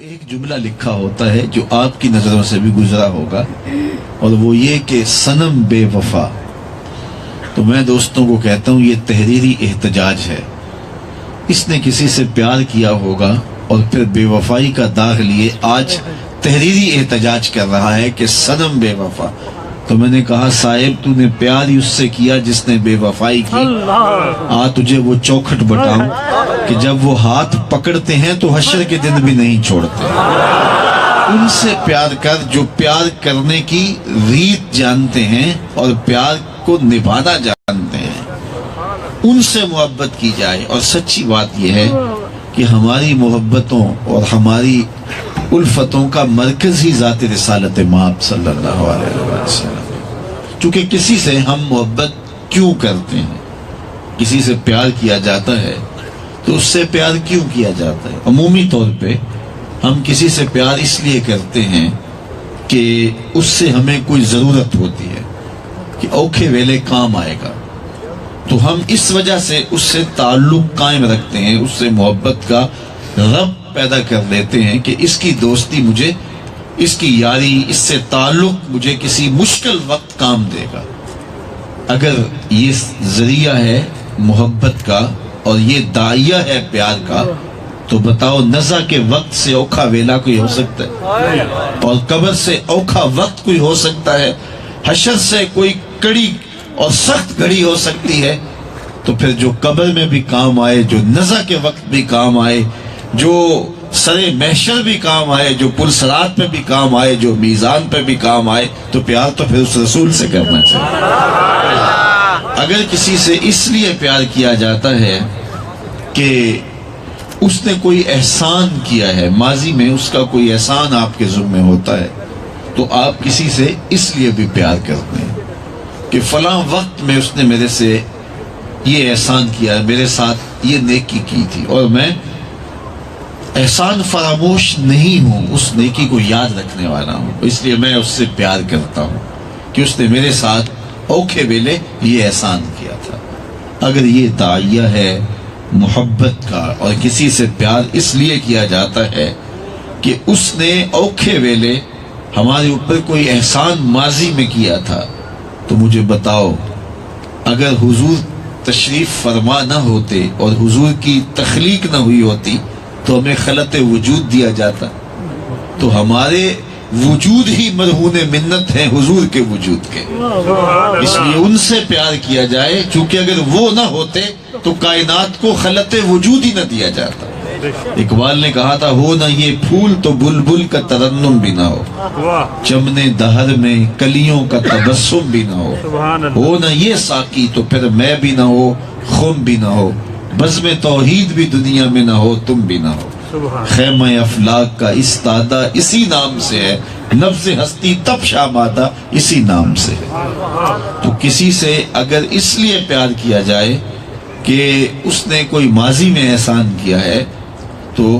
ایک جملہ لکھا ہوتا ہے جو آپ کی نظروں سے بھی گزرا ہوگا، اور وہ یہ کہ صنم بے وفا. تو میں دوستوں کو کہتا ہوں یہ تحریری احتجاج ہے. اس نے کسی سے پیار کیا ہوگا اور پھر بے وفائی کا داغ لیے آج تحریری احتجاج کر رہا ہے کہ صنم بے وفا. تو میں نے کہا صاحب تو نے پیار ہی اس سے کیا جس نے بے وفائی کی. تجھے وہ چوکھٹ بتاؤں کہ جب وہ ہاتھ پکڑتے ہیں تو حشر کے دن بھی نہیں چھوڑتے. ان سے پیار کر جو پیار کرنے کی ریت جانتے ہیں اور پیار کو نبھانا جانتے ہیں. ان سے محبت کی جائے. اور سچی بات یہ ہے کہ ہماری محبتوں اور ہماری الفتوں کا مرکز ہی ذات رسالت مآب صلی اللہ علیہ وسلم. چونکہ کسی سے ہم محبت کیوں کرتے ہیں؟ کسی سے پیار کیا جاتا ہے تو اس سے پیار کیوں کیا جاتا ہے؟ عمومی طور پہ ہم کسی سے پیار اس لیے کرتے ہیں کہ اس سے ہمیں کوئی ضرورت ہوتی ہے کہ اوکھے ویلے کام آئے گا. تو ہم اس وجہ سے اس سے تعلق قائم رکھتے ہیں، اس سے محبت کا ربط پیدا کر لیتے ہیں کہ اس کی دوستی مجھے، اس کی یاری، اس سے تعلق مجھے کسی مشکل وقت کام دے گا. اگر یہ ذریعہ ہے محبت کا اور یہ داعیہ ہے پیار کا، تو بتاؤ نزع کے وقت سے اوکھا ویلا کوئی ہو سکتا ہے؟ اور قبر سے اوکھا وقت کوئی ہو سکتا ہے؟ حشر سے کوئی کڑی اور سخت گھڑی ہو سکتی ہے؟ تو پھر جو قبر میں بھی کام آئے، جو نزع کے وقت بھی کام آئے، جو سرے محشر بھی کام آئے، جو پرصراط پہ بھی کام آئے، جو میزان پہ بھی کام آئے، تو پیار تو پھر اس رسول سے کرنا چاہیے. اگر کسی سے اس لیے پیار کیا جاتا ہے کہ اس نے کوئی احسان کیا ہے، ماضی میں اس کا کوئی احسان آپ کے ذمہ ہوتا ہے، تو آپ کسی سے اس لیے بھی پیار کرتے ہیں کہ فلاں وقت میں اس نے میرے سے یہ احسان کیا، میرے ساتھ یہ نیکی کی تھی، اور میں احسان فراموش نہیں ہوں، اس نیکی کو یاد رکھنے والا ہوں. اس لیے میں اس سے پیار کرتا ہوں کہ اس نے میرے ساتھ اوکھے ویلے یہ احسان کیا تھا. اگر یہ داعیہ ہے محبت کا اور کسی سے پیار اس لیے کیا جاتا ہے کہ اس نے اوکھے ویلے ہمارے اوپر کوئی احسان ماضی میں کیا تھا، تو مجھے بتاؤ اگر حضور تشریف فرما نہ ہوتے اور حضور کی تخلیق نہ ہوئی ہوتی تو ہمیں خلط وجود دیا جاتا. تو ہمارے وجود ہی مرہون منت ہیں حضور کے وجود کے. اس لیے ان سے پیار کیا جائے، چونکہ اگر وہ نہ ہوتے تو کائنات کو خلط وجود ہی نہ دیا جاتا. اقبال نے کہا تھا ہو نہ یہ پھول تو بلبل کا ترنم بھی نہ ہو، چمنے دہر میں کلیوں کا تبسم بھی نہ ہو نہ یہ ساقی تو پھر میں بھی نہ ہو، خم بھی نہ ہو، بزم توحید بھی دنیا میں نہ ہو، تم بھی نہ ہو. خیمہ افلاک کا استادہ اسی نام سے ہے، نفس ہستی تب شامادہ اسی نام سے ہے. تو کسی سے اگر اس لیے پیار کیا جائے کہ اس نے کوئی ماضی میں احسان کیا ہے، تو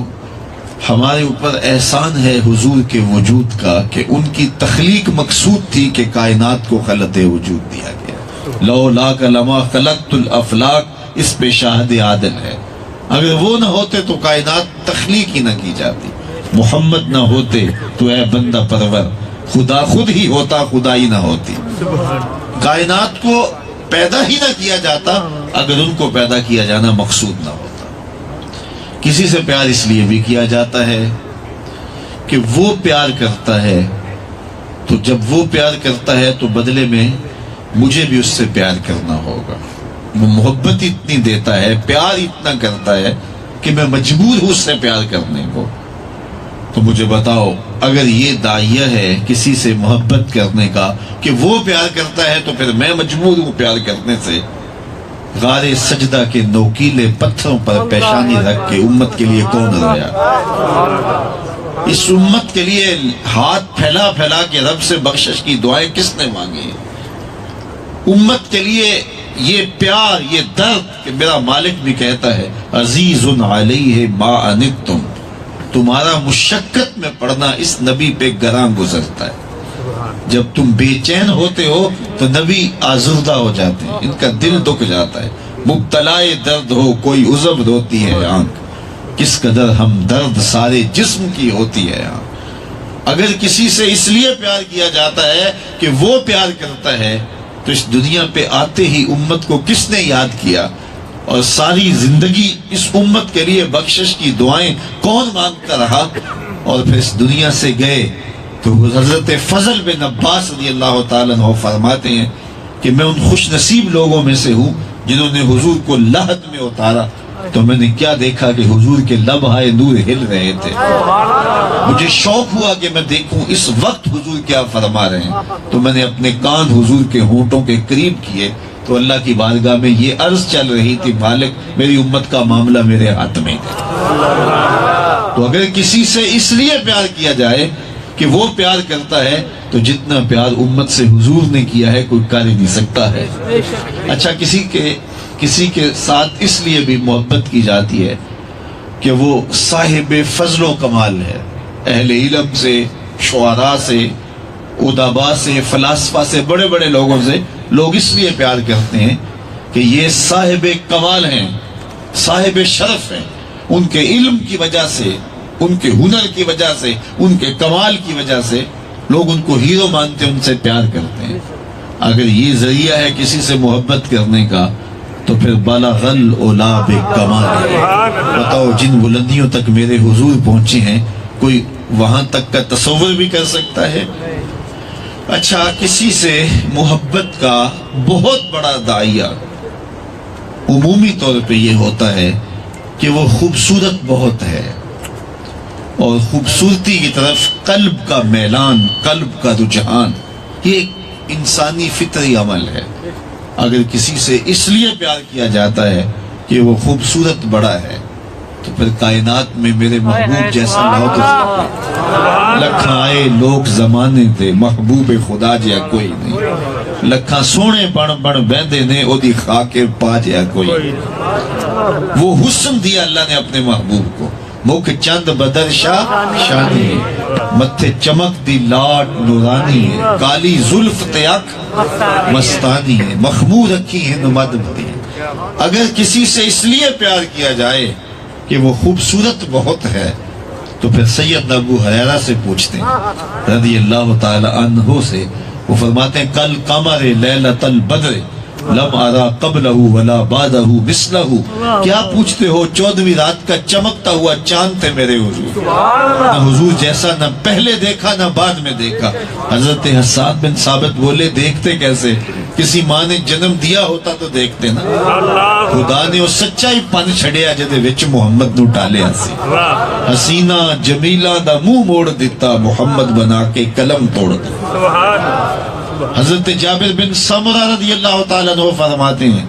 ہمارے اوپر احسان ہے حضور کے وجود کا کہ ان کی تخلیق مقصود تھی کہ کائنات کو خلط وجود دیا گیا. لولاک لما خلقت الافلاک اس پہ شاہد عادل ہے. اگر وہ نہ ہوتے تو کائنات تخلیق ہی نہ کی جاتی. محمد نہ ہوتے تو اے بندہ پرور خدا خود ہی ہوتا، خدائی نہ ہوتی. کائنات کو پیدا ہی نہ کیا جاتا اگر ان کو پیدا کیا جانا مقصود نہ ہوتا. کسی سے پیار اس لیے بھی کیا جاتا ہے کہ وہ پیار کرتا ہے، تو جب وہ پیار کرتا ہے تو بدلے میں مجھے بھی اس سے پیار کرنا ہوگا. وہ محبت اتنی دیتا ہے، پیار اتنا کرتا ہے کہ میں مجبور ہوں اس سے پیار کرنے کو. تو مجھے بتاؤ اگر یہ داعیہ ہے کسی سے محبت کرنے کا کہ وہ پیار کرتا ہے، تو پھر میں مجبور ہوں پیار کرنے سے. غار سجدہ کے نوکیلے پتھروں پر پیشانی رکھ کے امت کے لیے کون رویا؟ اس امت کے لیے ہاتھ پھیلا پھیلا کے رب سے بخشش کی دعائیں کس نے مانگی؟ امت کے لیے یہ پیار، یہ درد کہ میرا مالک بھی کہتا ہے عزیز علیہ ما عنتم، تمہارا مشقت میں پڑنا اس نبی پہ گراں گزرتا ہے. جب تم بے چین ہوتے ہو تو نبی آزردہ ہو جاتے ہیں، ان کا دل دکھ جاتا ہے. مبتلائے درد ہو کوئی عزب روتی ہے آنکھ، کس قدر ہمدرد سارے جسم کی ہوتی ہے. اگر کسی سے اس لیے پیار کیا جاتا ہے کہ وہ پیار کرتا ہے تو اس دنیا پہ آتے ہی امت کو کس نے یاد کیا اور ساری زندگی اس امت کے لیے بخشش کی دعائیں کون مانگتا رہا. اور پھر اس دنیا سے گئے تو حضرت فضل بن عباس رضی اللہ تعالیٰ عنہ فرماتے ہیں کہ میں ان خوش نصیب لوگوں میں سے ہوں جنہوں نے حضور کو لحد میں اتارا تو میں نے کیا دیکھا کہ حضور کے لمحۂ نور ہل رہے تھے. مجھے شوق ہوا کہ میں دیکھوں اس وقت حضور کیا فرما رہے ہیں. تو میں نے اپنے کان حضور کے ہونٹوں کے قریب کیے تو اللہ کی بارگاہ میں یہ عرض چل رہی تھی، مالک میری امت کا معاملہ میرے ہاتھ میں ہے. تو اگر کسی سے اس لیے پیار کیا جائے کہ وہ پیار کرتا ہے تو جتنا پیار امت سے حضور نے کیا ہے کوئی کر ہی نہیں سکتا ہے. اچھا، کسی کے ساتھ اس لیے بھی محبت کی جاتی ہے کہ وہ صاحب فضل و کمال ہے. اہل علم سے، شعراء سے، ادباء سے، فلاسفہ سے، بڑے بڑے لوگوں سے لوگ اس لیے پیار کرتے ہیں کہ یہ صاحب کمال ہیں، صاحب شرف ہیں. ان کے علم کی وجہ سے، ان کے ہنر کی وجہ سے، ان کے کمال کی وجہ سے لوگ ان کو ہیرو مانتے ہیں، ان سے پیار کرتے ہیں. اگر یہ ذریعہ ہے کسی سے محبت کرنے کا تو پھر بلغ العلا بکمال. بتاؤ جن بلندیوں تک میرے حضور پہنچے ہیں کوئی وہاں تک کا تصور بھی کر سکتا ہے؟ اچھا، کسی سے محبت کا بہت بڑا داعیہ عمومی طور پہ یہ ہوتا ہے کہ وہ خوبصورت بہت ہے اور خوبصورتی کی طرف قلب کا میلان، قلب کا رجحان، یہ ایک انسانی فطری عمل ہے. اگر کسی سے اس لیے پیار کیا جاتا ہے کہ وہ خوبصورت بڑا ہے تو پھر کائنات میں میرے محبوب جیسا لکھاں آئے لوگ زمانے تھے محبوب خدا جیا کوئی نہیں. لکھاں سونے بن بن بیندے نے او دی خاکر پا جیا کوئی نہیں. وہ حسن دیا اللہ نے اپنے محبوب کو. مکھ چند بدر شاہ شانی ہے، متھے چمک دی لاٹ نورانی ہے، کالی زلف تے اکھ مستانی ہے، مخمور رکھی ہے نمد بھری. اگر کسی سے اس لیے پیار کیا جائے کہ وہ خوبصورت بہت ہے تو پھر سید ابو ہریرہ سے پوچھتے ہیں رضی اللہ تعالی عنہ سے. وہ فرماتے ہیں کل قمر لیلۃ البدر لم ارا قبلہ ولا بعدہ مثلہ. کیا پوچھتے ہو، 14ویں رات کا چمکتا ہوا چاند تھے میرے حضور. نہ حضور جیسا نہ پہلے دیکھا نہ بعد میں دیکھا. حضرت حسان بن ثابت بولے دیکھتے کیسے؟ کسی ماں نے جنم دیا ہوتا تو دیکھتے نا. خدا نے وہ سچائی پن چھڑیا جدے وچ محمد نو ٹالیا سی. حسینہ جمیلہ دا منہ موڑ دیتا محمد بنا کے قلم توڑ دیتا. حضرت جابر بن سمرہ رضی اللہ تعالیٰ عنہ فرماتے ہیں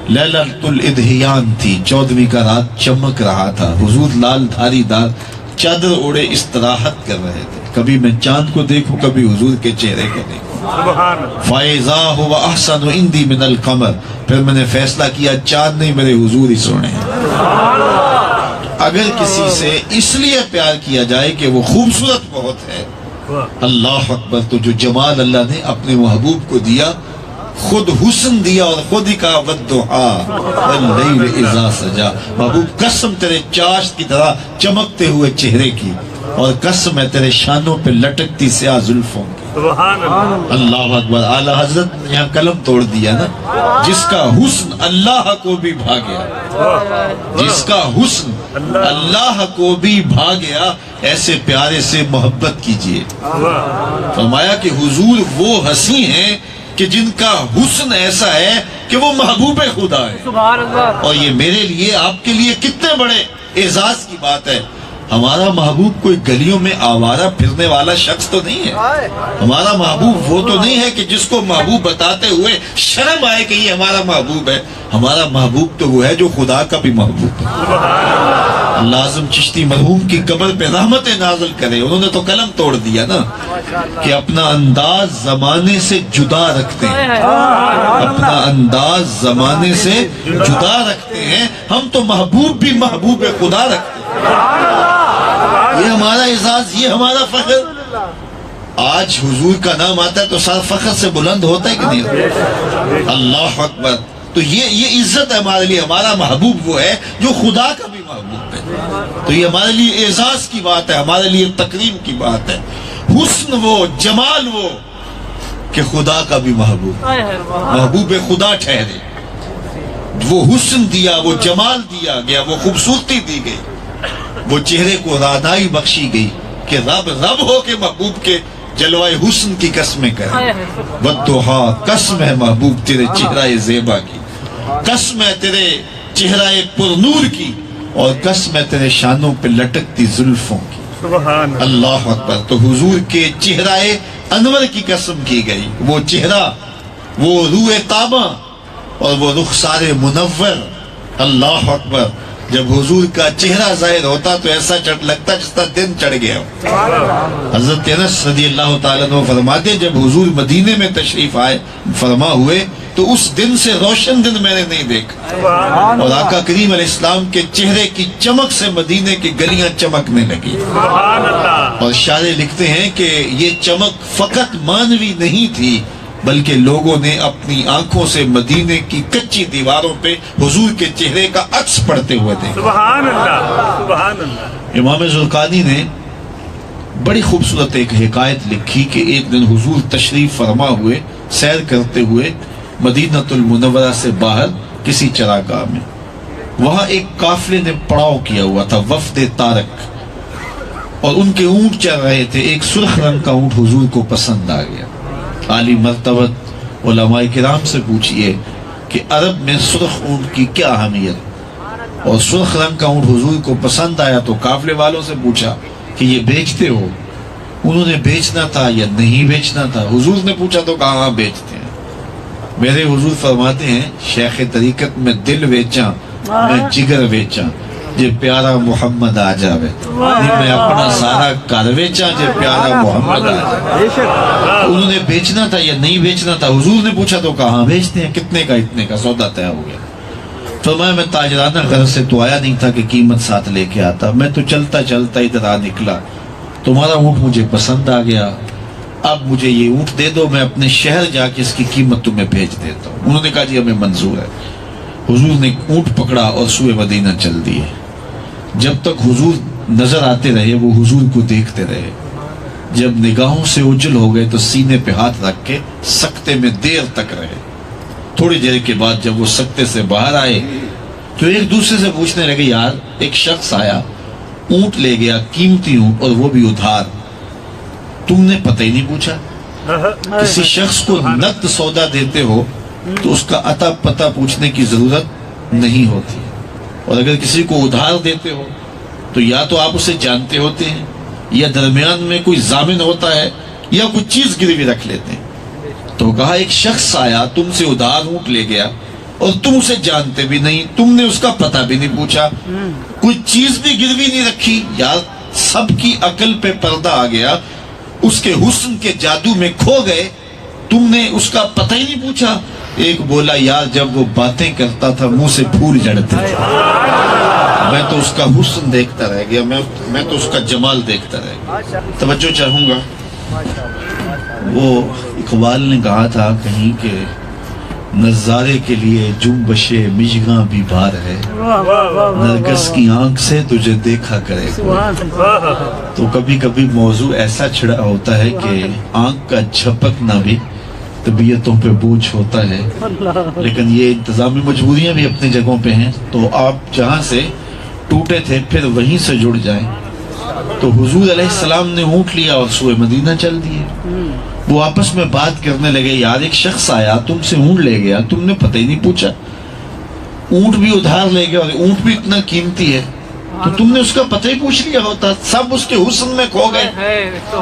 لیلۃ الادھیان تھی، 14ویں کا رات چمک رہا تھا. حضور لال دھاری دار چادر اوڑے استراحت کر رہے تھے. کبھی میں چاند کو دیکھوں، کبھی حضور کے چہرے کو دیکھوں. فَإِذَا هُوَ أَحْسَنُ عِنْدِي مِنَ الْقَمَرِ. پھر میں نے فیصلہ کیا چاند نہیں میرے حضور ہی سونے ہیں. اگر کسی سے اس لیے پیار کیا جائے کہ وہ خوبصورت بہت ہے، اللہ اکبر، تو جو جمال اللہ نے اپنے محبوب کو دیا، خود حسن دیا اور خود ہی کہا وَالضُّحَىٰ وَاللَّيْلِ إِذَا سَجَىٰ. محبوب قسم تیرے چاشت کی طرح چمکتے ہوئے چہرے کی اور قسم ہے تیرے شانوں پہ لٹکتی سیاہ زلفوں کی. اللہ اکبر. اعلیٰ حضرت نے یہاں قلم توڑ دیا نا. جس کا حسن اللہ کو بھی بھا گیا، جس کا حسن اللہ کو بھی بھا گیا، ایسے پیارے سے محبت کیجئے. فرمایا کہ حضور وہ ہنسی ہیں کہ جن کا حسن ایسا ہے کہ وہ محبوب خدا ہے. اور یہ میرے لیے، آپ کے لیے کتنے بڑے اعزاز کی بات ہے. ہمارا محبوب کوئی گلیوں میں آوارہ پھرنے والا شخص تو نہیں ہے. ہمارا محبوب وہ تو نہیں ہے کہ جس کو محبوب بتاتے ہوئے شرم آئے کہ یہ ہمارا محبوب ہے. ہمارا محبوب تو وہ ہے جو خدا کا بھی محبوب ہے. اللہ اعظم چشتی مرحوم کی قبر پہ رحمتیں نازل کرے. انہوں نے تو قلم توڑ دیا نا کہ اپنا انداز زمانے سے جدا رکھتے ہیں، اپنا انداز زمانے سے جدا رکھتے ہیں. ہم تو محبوب بھی محبوب خدا رکھتے ہیں. یہ ہمارا اعزاز، یہ ہمارا فخر. آج حضور کا نام آتا ہے تو سر فخر سے بلند ہوتا ہے کہ نہیں؟ اللہ اکبر. تو یہ عزت ہے ہمارے لیے. ہمارا محبوب وہ ہے جو خدا کا بھی محبوب ہے. تو یہ ہمارے لیے اعزاز کی بات ہے, ہمارے لیے تکریم کی بات ہے. حسن وہ, جمال وہ کہ خدا کا بھی محبوب خدا ٹھہرے. وہ حسن دیا, وہ جمال دیا گیا, وہ خوبصورتی دی گئی, وہ چہرے کو رادائی بخشی گئی کہ رب ہو کے محبوب کے جلوائے حسن کی قسمیں کریں. والضحا, قسم ہے محبوب تیرے چہرہ زیبا کی, قسم ہے تیرے چہرہ پرنور کی, اور قسم ہے تیرے شانوں پہ لٹکتی زلفوں کی. اللہ اکبر. تو حضور کے چہرہ انور کی قسم کی گئی. وہ چہرہ, وہ روح طابہ اور وہ رخسار منور. اللہ اکبر. جب حضور کا چہرہ ظاہر ہوتا تو ایسا لگتا جس طرح دن چڑھ گیا. حضرت انس رضی اللہ تعالیٰ عنہ فرماتے جب حضور مدینے میں تشریف آئے فرما ہوئے تو اس دن سے روشن دن میں نے نہیں دیکھا. اور آقا کریم علیہ السلام کے چہرے کی چمک سے مدینے کی گلیاں چمکنے لگی. اور شاعر لکھتے ہیں کہ یہ چمک فقط مانوی نہیں تھی بلکہ لوگوں نے اپنی آنکھوں سے مدینے کی کچی دیواروں پہ حضور کے چہرے کا عکس پڑھتے ہوئے دیکھا. سبحان اللہ, سبحان اللہ. امام زرقانی نے بڑی خوبصورت ایک حکایت لکھی کہ ایک دن حضور تشریف فرما ہوئے سیر کرتے ہوئے مدینہ المنورہ سے باہر کسی چراگاہ میں. وہاں ایک قافلے نے پڑاؤ کیا ہوا تھا, وفد تارک, اور ان کے اونٹ چل رہے تھے. ایک سرخ رنگ کا اونٹ حضور کو پسند آ گیا. عالی مرتبت علماء کرام سے پوچھئے کہ عرب میں سرخ اونٹ کی کیا اہمیت, اور سرخ رنگ کا اونٹ حضور کو پسند آیا تو قافلے والوں سے پوچھا کہ یہ بیچتے ہو؟ انہوں نے بیچنا تھا یا نہیں بیچنا تھا. حضور نے پوچھا تو کہا ہاں بیچتے ہیں. میرے حضور فرماتے ہیں شیخ طریقت میں دل بیچاں میں جگر بیچاں جے پیارا محمد آ جاوے, میں اپنا سارا کر بیچاں جے پیارا محمد آ جاوے. انہوں نے بیچنا تھا یا نہیں بیچنا تھا؟ حضور نے پوچھا تو کہاں بیچتے ہیں. کتنے کا؟ اتنے کا. سودا طے ہو گیا. فرمایا میں تاجرانہ غرض سے تو آیا نہیں تھا کہ قیمت ساتھ لے کے آتا, میں تو چلتا چلتا ادھر آ نکلا, تمہارا اونٹ مجھے پسند آ گیا, اب مجھے یہ اونٹ دے دو, میں اپنے شہر جا کے اس کی قیمت تمہیں بھیج دیتا ہوں. انہوں نے کہا جی ہمیں منظور ہے. حضور نے اونٹ پکڑا اور سوئے مدینہ چل دیے. جب تک حضور نظر آتے رہے وہ حضور کو دیکھتے رہے. جب نگاہوں سے اوجھل ہو گئے تو سینے پہ ہاتھ رکھ کے سکتے میں دیر تک رہے. تھوڑی دیر کے بعد جب وہ سکتے سے باہر آئے تو ایک دوسرے سے پوچھنے لگے یار ایک شخص آیا, اونٹ لے گیا, قیمتی اونٹ, اور وہ بھی ادھار, تم نے پتہ ہی نہیں پوچھا. کسی شخص کو نقد سودا دیتے ہو تو اس کا عطا پتہ پوچھنے کی ضرورت نہیں ہوتی, اور اگر کسی کو ادھار دیتے ہو تو یا تو آپ اسے جانتے ہوتے ہیں یا درمیان میں کوئی ضامن ہوتا ہے یا کوئی چیز گروی رکھ لیتے ہیں. تو کہا ایک شخص آیا تم سے ادھار اونٹ لے گیا اور تم اسے جانتے بھی نہیں, تم نے اس کا پتہ بھی نہیں پوچھا, کوئی چیز بھی گروی نہیں رکھی. یار سب کی عقل پہ پردہ آ گیا, اس کے حسن کے جادو میں کھو گئے, تم نے اس کا پتہ ہی نہیں پوچھا. ایک بولا یار جب وہ باتیں کرتا تھا منہ سے پھول جھڑتے تھے, میں تو اس کا حسن دیکھتا رہ گیا, میں تو اس کا جمال دیکھتا رہ گیا. توجہ چاہوں گا, وہ اقبال نے کہا تھا کہیں کہ نظارے کے لیے جنبش مژگاں بھی بھار ہے, نرگس کی آنکھ سے تجھے دیکھا کرے. تو کبھی کبھی موضوع ایسا چھڑا ہوتا ہے کہ آنکھ کا جھپکنا بھی طبیعتوں پہ بوجھ ہوتا ہے, لیکن یہ انتظامی مجبوریاں بھی اپنی جگہوں پہ ہیں. تو آپ جہاں سے ٹوٹے تھے پھر وہیں سے جڑ جائیں. تو حضور علیہ السلام نے اونٹ لیا اور سوئے مدینہ چل دیے. وہ آپس میں بات کرنے لگے یار ایک شخص آیا تم سے اونٹ لے گیا, تم نے پتہ ہی نہیں پوچھا, اونٹ بھی ادھار لے گیا اور اونٹ بھی اتنا قیمتی ہے تو تم نے اس کا پتہ ہی پوچھ لیا ہوتا, سب اس کے حسن میں کھو گئے.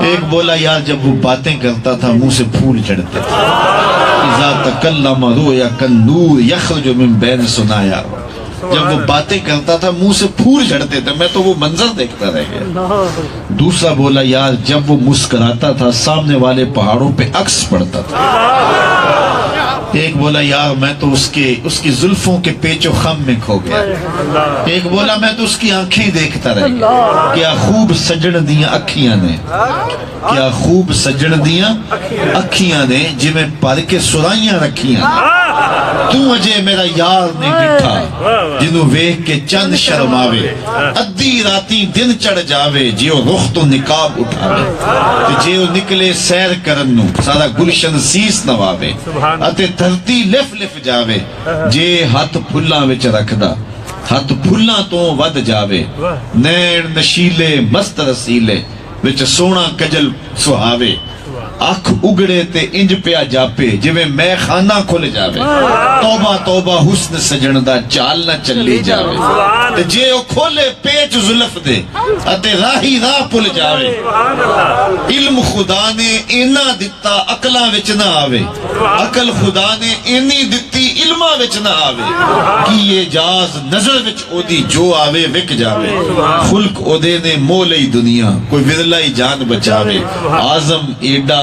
ایک بولا یار جب وہ باتیں کرتا تھا منہ سے پھول چڑھتے تھے, اذا تکلم رؤیا کالنور یخرج من بین ثنایا, جب وہ باتیں کرتا تھا منہ سے پھول جھڑتے تھے, میں تو وہ منظر دیکھتا رہ گیا. دوسرا بولا یار جب وہ مسکراتا تھا سامنے والے پہاڑوں پہ عکس پڑتا تھا. ایک بولا یار میں تو اس کی زلفوں کے پیچ و خم میں کھو گیا. ایک بولا میں تو اس کی آنکھیں دیکھتا رہ گیا, کیا خوب سجن دیاں اکھیاں نے, کیا خوب سجن دیاں اکھیاں نے, جی میں پر کے سرائیاں رکھیاں. ਤੂੰ ਅਜੇ ਮੇਰਾ ਯਾਰ ਨਹੀਂ ਡਿੱਠਾ ਜਿਹਨੂੰ ਵੇਖ ਕੇ ਚੰਦ ਸ਼ਰਮਾਵੇ ਅੱਧੀ ਰਾਤੀ ਦਿਨ ਚੜ ਜਾਵੇ ਜੇ ਉਹ ਰੁਖ ਤੋਂ ਨਿਕਾਬ ਉਠਾਵੇ ਤੇ ਜੇ ਉਹ ਨਿਕਲੇ ਸੈਰ ਕਰਨ ਨੂੰ ਸਾਰਾ ਗੁਲਸ਼ਨ ਸੀਸ ਨਵਾਵੇ ਅਤੇ ਧਰਤੀ ਲਿਫ ਲਿਫ ਜਾਵੇ ਜੇ ਹੱਥ ਫੁੱਲਾਂ ਵਿੱਚ ਰੱਖਦਾ ਹੱਥ ਫੁੱਲਾਂ ਤੋਂ ਵੱਧ ਜਾਵੇ ਨੈਣ ਨਸ਼ੀਲੇ ਮਸਤ ਰਸੀਲੇ ਵਿੱਚ ਸੋਹਣਾ ਕਜਲ ਸੁਹਾਵੇ ਅੱਖ ਉਗੜੇ ਤੇ ਇੰਜ ਪਿਆ ਜਾਪੇ ਜਿਵੇਂ ਮੈਂ ਖਾਨਾ ਖੁੱਲ ਜਾਵੇ ਤੌਬਾ ਤੌਬਾ ਹੁਸਨ ਸਜਣ ਦਾ ਚਾਲ ਨਾ ਚੱਲੀ ਜਾਵੇ ਤੇ ਜੇ ਉਹ ਖੋਲੇ ਪੇਚ ਜ਼ੁਲਫ ਦੇ ਅਤੇ ਰਾਹੀ ਰਾਹ ਭੁੱਲ ਜਾਵੇ ਇਲਮ ਖੁਦਾ ਨੇ ਇੰਨਾ ਦਿੱਤਾ ਅਕਲਾਂ ਵਿੱਚ ਨਾ ਆਵੇ ਅਕਲ ਖੁਦਾ ਨੇ ਇੰਨੀ ਦਿੱਤੀ ਇਲਮਾਂ ਵਿੱਚ ਨਾ ਆਵੇ ਕਿ ਇਹ ਜਾਜ਼ ਨਜ਼ਰ ਵਿੱਚ ਉਹਦੀ ਜੋ ਆਵੇ ਵਿਕ ਜਾਵੇ ਖੁਲਕ ਉਹਦੇ ਨੇ ਮੋਹ ਲਈ ਦੁਨੀਆ ਕੋਈ ਵਿਰਲਾ ਹੀ ਜਾਨ ਬਚਾਵੇ ਆਜ਼ਮ ਏਡਾ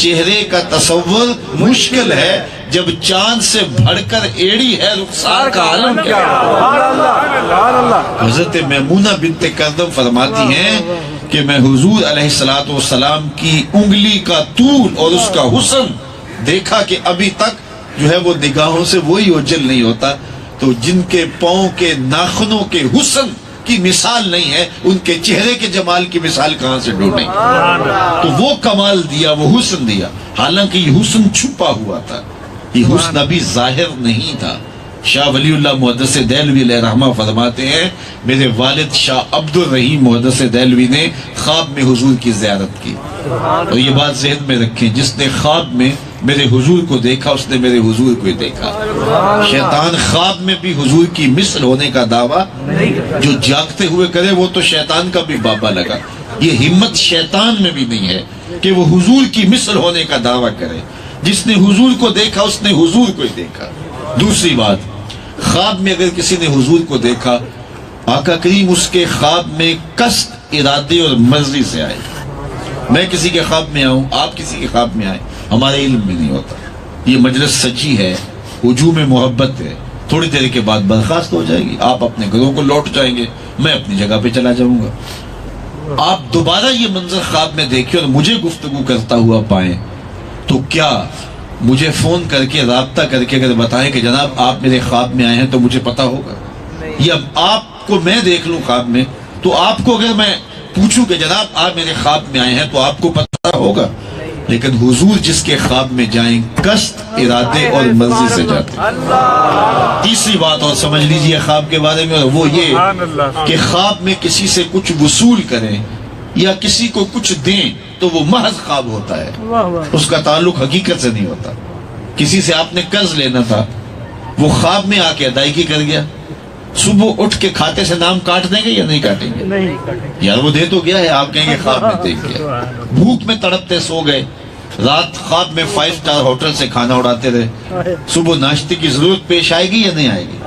چہرے کا تصور مشکل ہے، جب چاند سے بڑھ کر ایڑی ہے رخسار کا عالم کیا ہے؟ حضرت میمونہ بنت کردم فرماتی ہیں کہ میں حضور علیہ السلام کی انگلی کا طول اور اس کا حسن دیکھا کہ ابھی تک جو ہے وہ نگاہوں سے وہی اوجھل نہیں ہوتا، تو جن کے پاؤں کے ناخنوں کے حسن کی مثال نہیں ہے، ان کے چہرے کے جمال کی مثال کہاں سے ڈھونڈیں؟ تو وہ کمال دیا، وہ حسن دیا، حالانکہ یہ حسن چھپا ہوا تھا، یہ حسن ابھی ظاہر نہیں تھا۔ شاہ ولی اللہ محدث دہلوی علیہ رحمہ فرماتے ہیں میرے والد شاہ عبد الرحیم محدث دہلوی نے خواب میں حضور کی زیارت کی، اور یہ بات ذہن میں رکھیں، جس نے خواب میں میرے حضور کو دیکھا اس نے میرے حضور کو ہی دیکھا۔ شیطان خواب میں بھی حضور کی مثل ہونے کا دعویٰ جو جاگتے ہوئے کرے وہ تو شیطان کا بھی بابا لگا، یہ ہمت شیطان میں بھی نہیں ہے کہ وہ حضور کی مثل ہونے کا دعویٰ کرے۔ جس نے حضور کو دیکھا اس نے حضور کو ہی دیکھا۔ دوسری بات، خواب میں اگر کسی نے حضور کو دیکھا، آقا کریم اس کے خواب میں قصد، ارادے اور مرضی سے آئے۔ میں کسی کے خواب میں آؤں، آپ کسی کے خواب میں آئیں، ہمارے علم میں نہیں ہوتا۔ یہ مجلس سجی ہے، ہجوم محبت ہے، تھوڑی دیر کے بعد برخاست ہو جائے گی، آپ اپنے گھروں کو لوٹ جائیں گے، میں اپنی جگہ پہ چلا جاؤں گا۔ آپ دوبارہ یہ منظر خواب میں دیکھیں اور مجھے گفتگو کرتا ہوا پائیں تو کیا مجھے فون کر کے رابطہ کر کے اگر بتائیں کہ جناب آپ میرے خواب میں آئے ہیں تو مجھے پتا ہوگا؟ یا آپ کو میں دیکھ لوں خواب میں تو آپ کو اگر میں پوچھوں کہ جناب آپ میرے خواب میں آئے ہیں تو آپ کو پتا ہوگا؟ لیکن حضور جس کے خواب میں جائیں قصد، ارادے اور مرضی سے جاتے ہیں۔ تیسری بات اور سمجھ لیجئے خواب کے بارے میں، وہ یہ کہ خواب میں کسی سے کچھ وصول کریں یا کسی کو کچھ دیں تو وہ محض خواب ہوتا ہے، اس کا تعلق حقیقت سے نہیں ہوتا۔ کسی سے آپ نے قرض لینا تھا، وہ خواب میں آ کے ادائیگی کر گیا، صبح اٹھ کے کھاتے سے نام کاٹ دیں گے یا نہیں کاٹیں گے؟ یار وہ دے تو گیا ہے، آپ کہیں گے خواب میں دیکھ گیا۔ بھوک میں تڑپتے سو گئے، رات خواب میں 5 اسٹار ہوٹل سے کھانا اڑاتے رہے، صبح ناشتے کی ضرورت پیش آئے گی یا نہیں آئے گی؟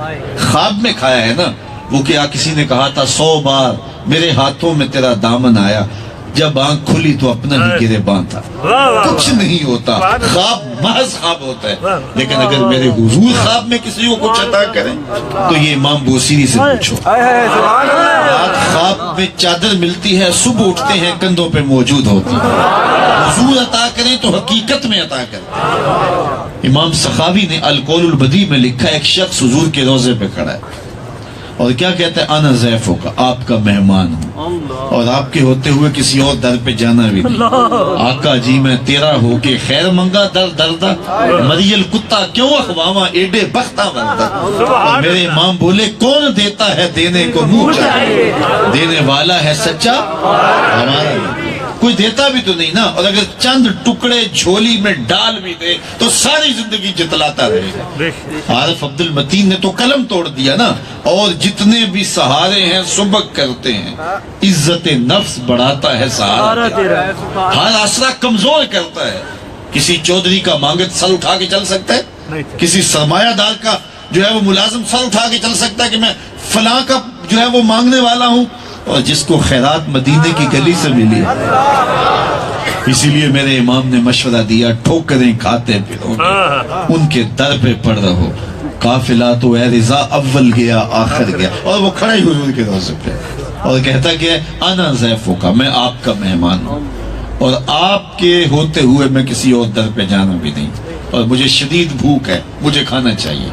خواب میں کھایا ہے نا۔ وہ کیا کسی نے کہا تھا 100 بار میرے ہاتھوں میں تیرا دامن آیا، جب آنکھ کھلی تو اپنا ہی گریباں تھا۔ کچھ نہیں ہوتا، خواب محض خواب ہوتا ہے۔ لیکن اگر میرے حضور خواب میں کسی کو کچھ عطا کریں تو یہ امام بوسیری سے پوچھو، رات خواب میں چادر ملتی ہے، صبح اٹھتے ہیں کندھوں پہ موجود ہوتی ہے۔ حضور عطا کریں تو حقیقت میں عطا کریں۔ امام سخاوی نے القول البدیع میں لکھا، ایک شخص حضور کے روضے پہ کھڑا ہے اور کیا کہتا ہے؟ انا ضیفو کا، آپ کا مہمان ہوں اور آپ کے ہوتے ہوئے کسی اور در پہ جانا بھی نہیں۔ آقا جی میں تیرا ہو کے خیر منگا در دردہ، مریل کتا کیوں اخواما ایڈے بختہ وردہ۔ اور میرے امام بولے کون دیتا ہے دینے کو منہ چاہیے، دینے والا ہے سچا ہمارا، کوئی دیتا بھی تو نہیں نا۔ اور اگر چند ٹکڑے جھولی میں ڈال بھی دے تو ساری زندگی جتلاتا رہے گا۔ عارف عبد المتین نے تو قلم توڑ دیا نا، اور جتنے بھی سہارے ہیں سبق کرتے ہیں، عزت نفس بڑھاتا ہے سہارا تیرا، ہر آسرا کمزور کرتا ہے۔ کسی چودھری کا مانگت سر اٹھا کے چل سکتا ہے؟ کسی سرمایہ دار کا جو ہے وہ ملازم سر اٹھا کے چل سکتا ہے کہ میں فلاں کا جو ہے وہ مانگنے والا ہوں؟ اور جس کو خیرات مدینے کی گلی سے ملی۔ اسی لیے میرے امام نے مشورہ دیا، ٹھوکریں کھاتے پھرو ان کے در پہ پڑ رہو، قافلہ تو اے رضا اول گیا آخر گیا۔ اور وہ کھڑا ہی حضور کے روضے پہ اور کہتا کہ انا ضیفو کا، میں آپ کا مہمان ہوں اور آپ کے ہوتے ہوئے میں کسی اور در پہ جانا بھی نہیں، اور مجھے شدید بھوک ہے، مجھے کھانا چاہیے۔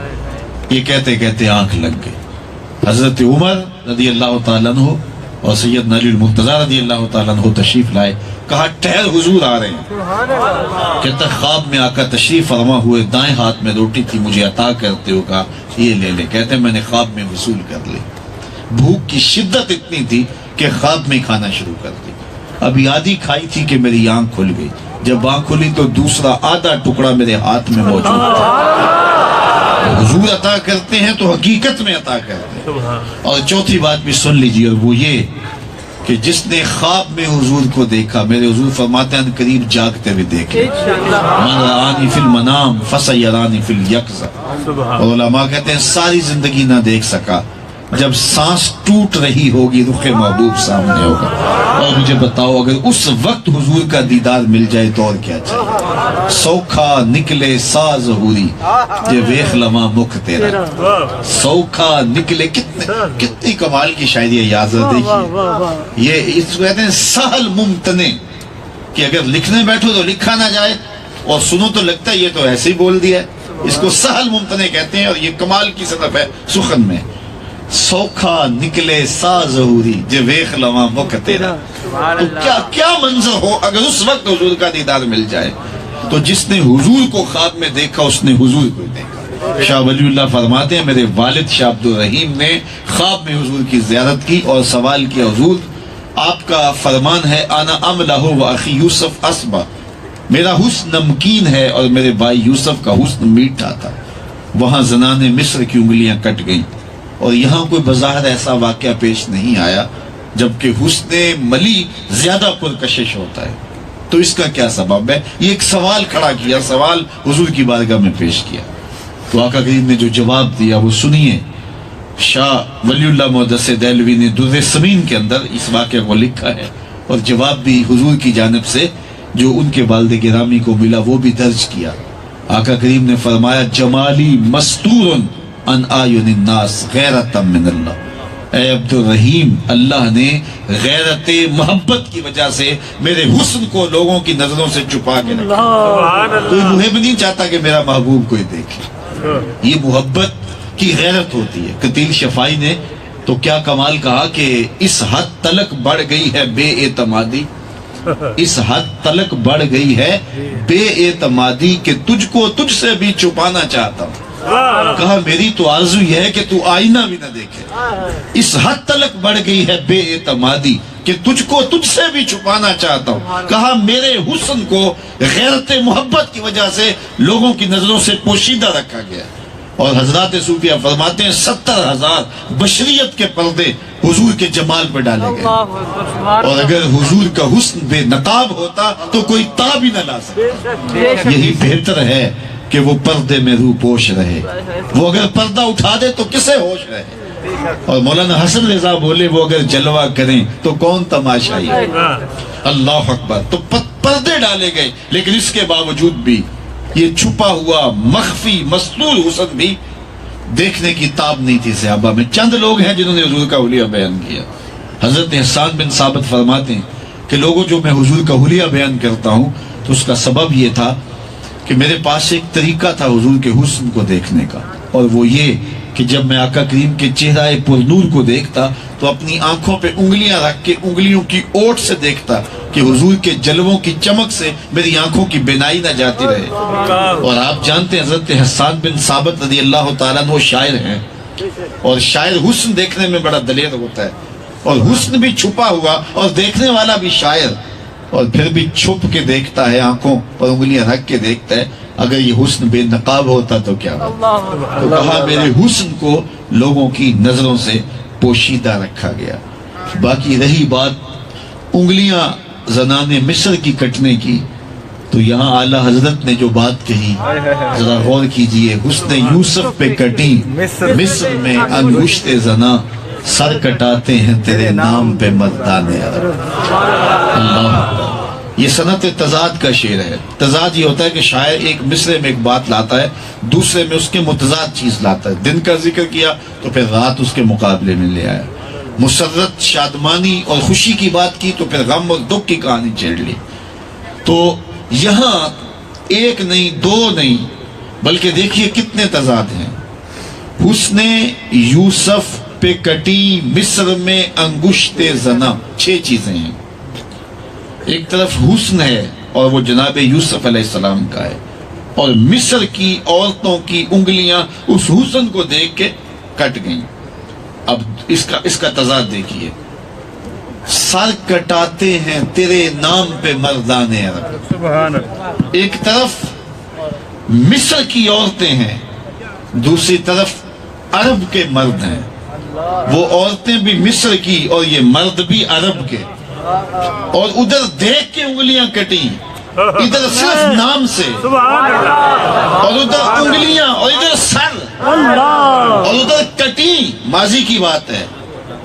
یہ کہتے کہتے آنکھ لگ گئی۔ حضرت عمر رضی اللہ تعالیٰ عنہ اور سیدنا علی المرتضیٰ رضی اللہ تعالیٰ عنہ تشریف لائے، کہا ٹھہر حضور آ رہے ہیں۔ کہتا خواب میں آ کر تشریف فرما ہوئے، دائیں ہاتھ میں روٹی تھی مجھے عطا کرتے ہو، کہا یہ لے لے۔ کہتے میں نے خواب میں وصول کر لی، بھوک کی شدت اتنی تھی کہ خواب میں کھانا شروع کر دی۔ ابھی آدھی کھائی تھی کہ میری آنکھ کھل گئی، جب آنکھ کھلی تو دوسرا آدھا ٹکڑا میرے ہاتھ میں موجود تھا۔ حضور عطا کرتے ہیں تو حقیقت میں عطا کرتے ہیں۔ اور چوتھی بات بھی سن لیجیے، اور وہ یہ کہ جس نے خواب میں حضور کو دیکھا، میرے حضور فرماتے ہیں قریب جاگتے ہوئے دیکھے، من رآنی فی المنام فسیرانی فی الیقظہ۔ اور علماء کہتے ہیں ساری زندگی نہ دیکھ سکا، جب سانس ٹوٹ رہی ہوگی رخ محبوب سامنے ہوگا. اور مجھے بتاؤ اگر اس وقت حضور کا دیدار مل جائے تو اور کیا چاہیے. سوکھا نکلے سا ظہوری یہ ویخ لمحہ مکھ تیرا. سوکھا نکلے کتنی کمال کی شاعری ہے. یاد دیکھیے یہ اس کو کہتے ہیں سہل ممتنے کہ اگر لکھنے بیٹھو تو لکھا نہ جائے اور سنو تو لگتا ہے یہ تو ایسے ہی بول دیا ہے. اس کو سہل ممتنے کہتے ہیں اور یہ کمال کی صنف ہے سخن میں. سوکھا نکلے سا ظہوری جے ویخ لواں مکھ تیرا. تو کیا منظر ہو اگر اس وقت حضور کا دیدار مل جائے. تو جس نے حضور کو خواب میں دیکھا اس نے حضور کو دیکھا. شاہ ولی اللہ فرماتے ہیں میرے والد شاہ عبد الرحیم نے خواب میں حضور کی زیارت کی اور سوال کیا حضور آپ کا فرمان ہے انا املہ و اخی یوسف اسبا میرا حسن نمکین ہے اور میرے بھائی یوسف کا حسن میٹھا تھا. وہاں زنان مصر کی انگلیاں کٹ گئیں اور یہاں کوئی بظاہر ایسا واقعہ پیش نہیں آیا جبکہ حسن ملی زیادہ پرکشش ہوتا ہے. تو اس کا کیا سبب ہے. یہ ایک سوال کھڑا کیا, سوال حضور کی بارگاہ میں پیش کیا. تو آقا کریم نے جو جواب دیا وہ سنیے. شاہ ولی اللہ محدث دہلوی نے در سمین کے اندر اس واقعے کو لکھا ہے اور جواب بھی حضور کی جانب سے جو ان کے والد گرامی کو ملا وہ بھی درج کیا. آقا کریم نے فرمایا جمالی مستور ان آیون الناس غیرت من اللہ. اے عبد الرحیم اللہ نے غیرت محبت کی وجہ سے میرے حسن کو لوگوں کی نظروں سے چھپا کے رکھا. کوئی محب نہیں چاہتا کہ میرا محبوب کوئی دیکھے. یہ محبت کی غیرت ہوتی ہے. قتیل شفائی نے تو کیا کمال کہا کہ اس حد تلک بڑھ گئی ہے بے اعتمادی, اس حد تلک بڑھ گئی ہے بے اعتمادی کہ تجھ کو تجھ سے بھی چھپانا چاہتا ہوں. کہا میری تو آرزو یہ ہے کہ تو آئینہ بھی نہ دیکھے. اس حد تلک بڑھ گئی ہے بے اعتمادی کہ تجھ کو تجھ سے بھی چھپانا چاہتا ہوں. کہا میرے حسن کو غیرت محبت کی وجہ سے لوگوں کی نظروں سے پوشیدہ رکھا گیا. اور حضرات صوفیہ فرماتے ہیں 70,000 بشریت کے پردے حضور کے جمال پہ ڈالے گئے. اور اگر حضور کا حسن بے نقاب ہوتا تو کوئی تاب ہی نہ لا سکتا. یہی بہتر ہے کہ وہ پردے میں روح پوش رہے. وہ اگر پردہ اٹھا دے تو کسے ہوش رہے. اور مولانا حسن رضا بولے وہ اگر جلوہ کریں تو کون تماشائی. اللہ اکبر. تو پردے ڈالے گئے لیکن اس کے باوجود بھی یہ چھپا ہوا مخفی مستور حسن بھی دیکھنے کی تاب نہیں تھی صحابہ میں. چند لوگ ہیں جنہوں نے حضور کا حلیہ بیان کیا. حضرت حسان بن ثابت فرماتے ہیں کہ لوگوں جو میں حضور کا حلیہ بیان کرتا ہوں تو اس کا سبب یہ تھا کہ میرے پاس ایک طریقہ تھا حضور کے حسن کو دیکھنے کا, اور وہ یہ کہ جب میں آقا کریم کے چہرہ پر نور کو دیکھتا تو اپنی آنکھوں پہ انگلیاں رکھ کے انگلیوں کی اوٹ سے دیکھتا کہ حضور کے جلووں کی چمک سے میری آنکھوں کی بینائی نہ جاتی رہے. اور آپ جانتے ہیں حضرت حسان بن ثابت رضی اللہ تعالیٰ عنہ شاعر ہیں, اور شاعر حسن دیکھنے میں بڑا دلیر ہوتا ہے, اور حسن بھی چھپا ہوا اور دیکھنے والا بھی شاعر, اور پھر بھی چھپ کے دیکھتا ہے, آنکھوں اور انگلیاں رکھ کے دیکھتا ہے. اگر یہ حسن بے نقاب ہوتا تو کیا ہوتا. تو کہا میرے حسن کو لوگوں کی نظروں سے پوشیدہ رکھا گیا. باقی رہی بات انگلیاں زنان مصر کی کٹنے کی, تو یہاں اعلی حضرت نے جو بات کہی ذرا غور کیجئے. حسن یوسف پہ کٹی مصر میں انگشت زنا, سر کٹاتے ہیں تیرے نام پہ مردان عرب. اللہ. یہ صنعت تضاد کا شعر ہے. تضاد یہ ہوتا ہے کہ شاعر ایک مصرے میں ایک بات لاتا ہے, دوسرے میں اس کے متضاد چیز لاتا ہے. دن کا ذکر کیا تو پھر رات اس کے مقابلے میں لے آیا. مسرت شادمانی اور خوشی کی بات کی تو پھر غم اور دکھ کی کہانی چھیڑ لی. تو یہاں ایک نہیں دو نہیں بلکہ دیکھیے کتنے تضاد ہیں. حسن یوسف پہ کٹی مصر میں انگشت زنا, 6 چیزیں ہیں. ایک طرف حسن ہے اور وہ جناب یوسف علیہ السلام کا ہے, اور مصر کی عورتوں کی انگلیاں اس حسن کو دیکھ کے کٹ گئیں. اب اس کا تضاد دیکھیے. سر کٹاتے ہیں تیرے نام پہ مردان عرب. ایک طرف مصر کی عورتیں ہیں, دوسری طرف عرب کے مرد ہیں. وہ عورتیں بھی مصر کی اور یہ مرد بھی عرب کے, اور ادھر دیکھ کے انگلیاں کٹی ادھر صرف نام سے، سبحان اللہ اور ادھر انگلیاں، اور ادھر سر، اور ادھر کٹی، ماضی کی بات ہے،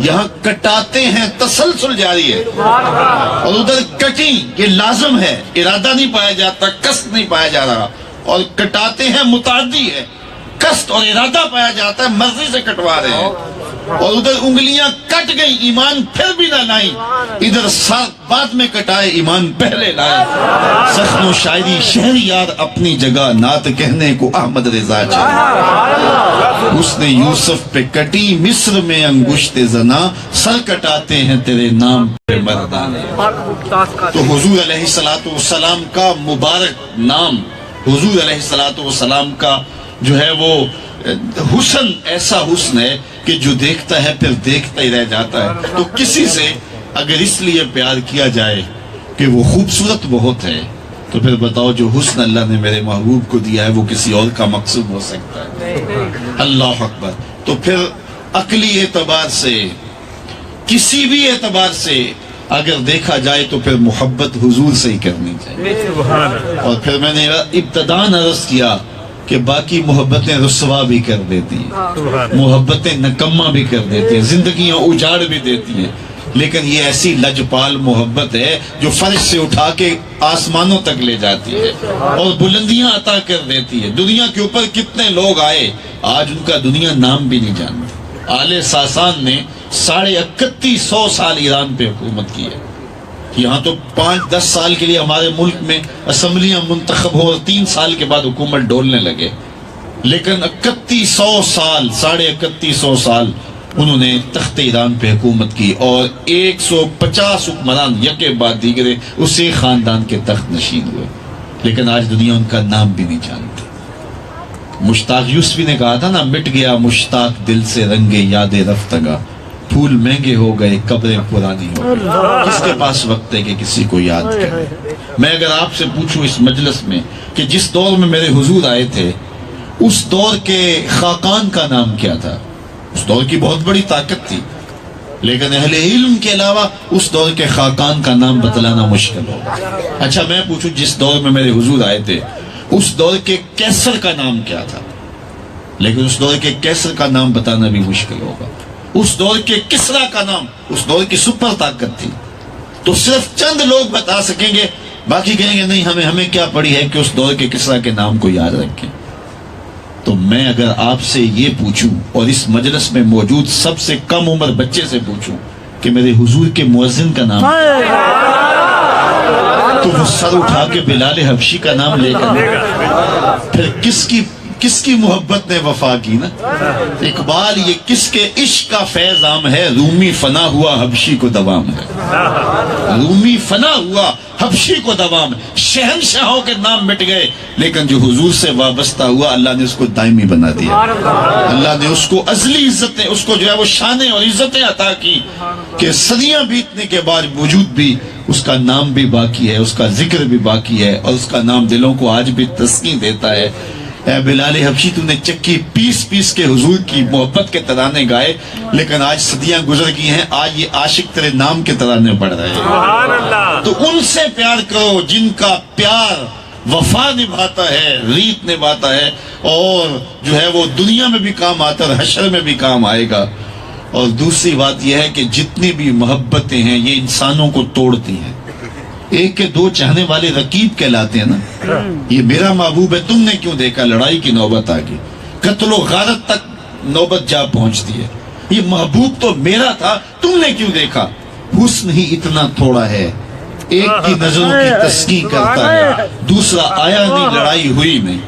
یہاں کٹاتے ہیں تسلسل جاری ہے، اور ادھر کٹی یہ لازم ہے، ارادہ نہیں پایا جاتا، قصد نہیں پایا جا رہا، اور کٹاتے ہیں متعدی ہے، قصد اور ارادہ پایا جاتا ہے، مرضی سے کٹوا رہے ہیں، اور ادھر انگلیاں کٹ گئی، ایمان پھر بھی نہ لائی، ادھر سر بعد میں کٹائے، ایمان پہلے لائے۔ زخم و شاعری شہریار اپنی جگہ، نعت کہنے کو احمد رضا چاہیے۔ اس نے یوسف پہ کٹی مصر میں انگشت زنا، سر کٹاتے ہیں تیرے نام پہ مردانے۔ تو حضور علیہ السلام کا مبارک نام، حضور علیہ السلام کا جو ہے وہ حسن ایسا حسن ہے کہ جو دیکھتا ہے پھر دیکھتا ہی رہ جاتا ہے۔ تو کسی سے اگر اس لیے پیار کیا جائے کہ وہ خوبصورت بہت ہے، تو پھر بتاؤ جو حسن اللہ نے میرے محبوب کو دیا ہے وہ کسی اور کا مقصود ہو سکتا ہے؟ اللہ اکبر۔ تو پھر عقلی اعتبار سے، کسی بھی اعتبار سے اگر دیکھا جائے تو پھر محبت حضور سے ہی کرنی چاہیے۔ اور پھر میں نے ابتداً عرض کیا کہ باقی محبتیں رسوا بھی کر دیتی ہیں، محبتیں نکمہ بھی کر دیتی ہیں، زندگیاں اجاڑ بھی دیتی ہیں، لیکن یہ ایسی لجپال محبت ہے جو فرش سے اٹھا کے آسمانوں تک لے جاتی ہے اور بلندیاں عطا کر دیتی ہے۔ دنیا کے اوپر کتنے لوگ آئے، آج ان کا دنیا نام بھی نہیں جانتی۔ آل ساسان نے 3150 سال ایران پہ حکومت کی ہے۔ یہاں تو 5-10 سال کے لیے ہمارے ملک میں اسمبلیاں منتخب ہو اور 3 سال کے بعد حکومت ڈولنے لگے، لیکن 3100 سال، 3150 سال انہوں نے تخت ایران پہ حکومت کی، اور 150 حکمران یکے بعد دیگرے اسی خاندان کے تخت نشین ہوئے، لیکن آج دنیا ان کا نام بھی نہیں جانتی۔ مشتاق یوسفی نے کہا تھا نا، مٹ گیا مشتاق دل سے رنگ یاد رفتگاں، پھول مہنگے ہو گئے قبریں پرانی ہو گئی۔ کس کے پاس وقت ہے کہ کسی کو یاد کرے؟ میں اگر آپ سے پوچھوں اس مجلس میں کہ جس دور میں میرے حضور آئے تھے اس دور کے خاقان کا نام کیا تھا؟ اس دور کی بہت بڑی طاقت تھی، لیکن اہل علم کے علاوہ اس دور کے خاقان کا نام بتلانا مشکل ہوگا۔ اچھا میں پوچھوں جس دور میں میرے حضور آئے تھے اس دور کے کیسر کا نام کیا تھا؟ لیکن اس دور کے کیسر کا نام بتانا بھی مشکل ہوگا۔ اس دور کے کسرا کا نام، اس دور کی سپر طاقت تھی، تو صرف چند لوگ بتا سکیں گے، باقی کہیں گے نہیں ہمیں کیا پڑی ہے کہ اس دور کے کسرا کے نام کو یاد رکھیں۔ تو میں اگر آپ سے یہ پوچھوں اور اس مجلس میں موجود سب سے کم عمر بچے سے پوچھوں کہ میرے حضور کے مؤذن کا نام تو وہ سر اٹھا کے بلال حبشی کا نام لے کر پھر کس کی محبت نے وفا کی نا؟ اقبال یہ کس کے عشق کا فیض عام ہے، رومی فنا ہوا حبشی کو دوام ہے، رومی فنا ہوا حبشی کو دوام ہے۔ شہنشاہوں کے نام مٹ گئے لیکن جو حضور سے وابستہ ہوا اللہ نے اس کو دائمی بنا دیا، اللہ نے اس کو ازلی عزتیں، اس کو جو ہے وہ شانیں اور عزتیں عطا کی کہ صدیاں بیتنے کے باوجود بھی اس کا نام بھی باقی ہے، اس کا ذکر بھی باقی ہے، اور اس کا نام دلوں کو آج بھی تسکین دیتا ہے۔ اے بلال حبشی تو نے چکی پیس کے حضور کی محبت کے ترانے گائے، لیکن آج صدیاں گزر گئی ہیں، آج یہ عاشق تیرے نام کے ترانے پڑھ رہے ہیں۔ تو ان سے پیار کرو جن کا پیار وفا نبھاتا ہے، ریت نبھاتا ہے، اور جو ہے وہ دنیا میں بھی کام آتا ہے، حشر میں بھی کام آئے گا۔ اور دوسری بات یہ ہے کہ جتنی بھی محبتیں ہیں یہ انسانوں کو توڑتی ہیں، ایک کے دو چاہنے والے رقیب کہلاتے ہیں نا۔ یہ میرا محبوب ہے، تم نے کیوں دیکھا؟ لڑائی کی نوبت آ گئی، قتل و غارت تک نوبت جا پہنچتی ہے۔ یہ محبوب تو میرا تھا، تم نے کیوں دیکھا؟ حسن ہی اتنا تھوڑا ہے، ایک کی نظروں کی تسکین کرتا ہے، دوسرا آیا نہیں لڑائی ہوئی نہیں۔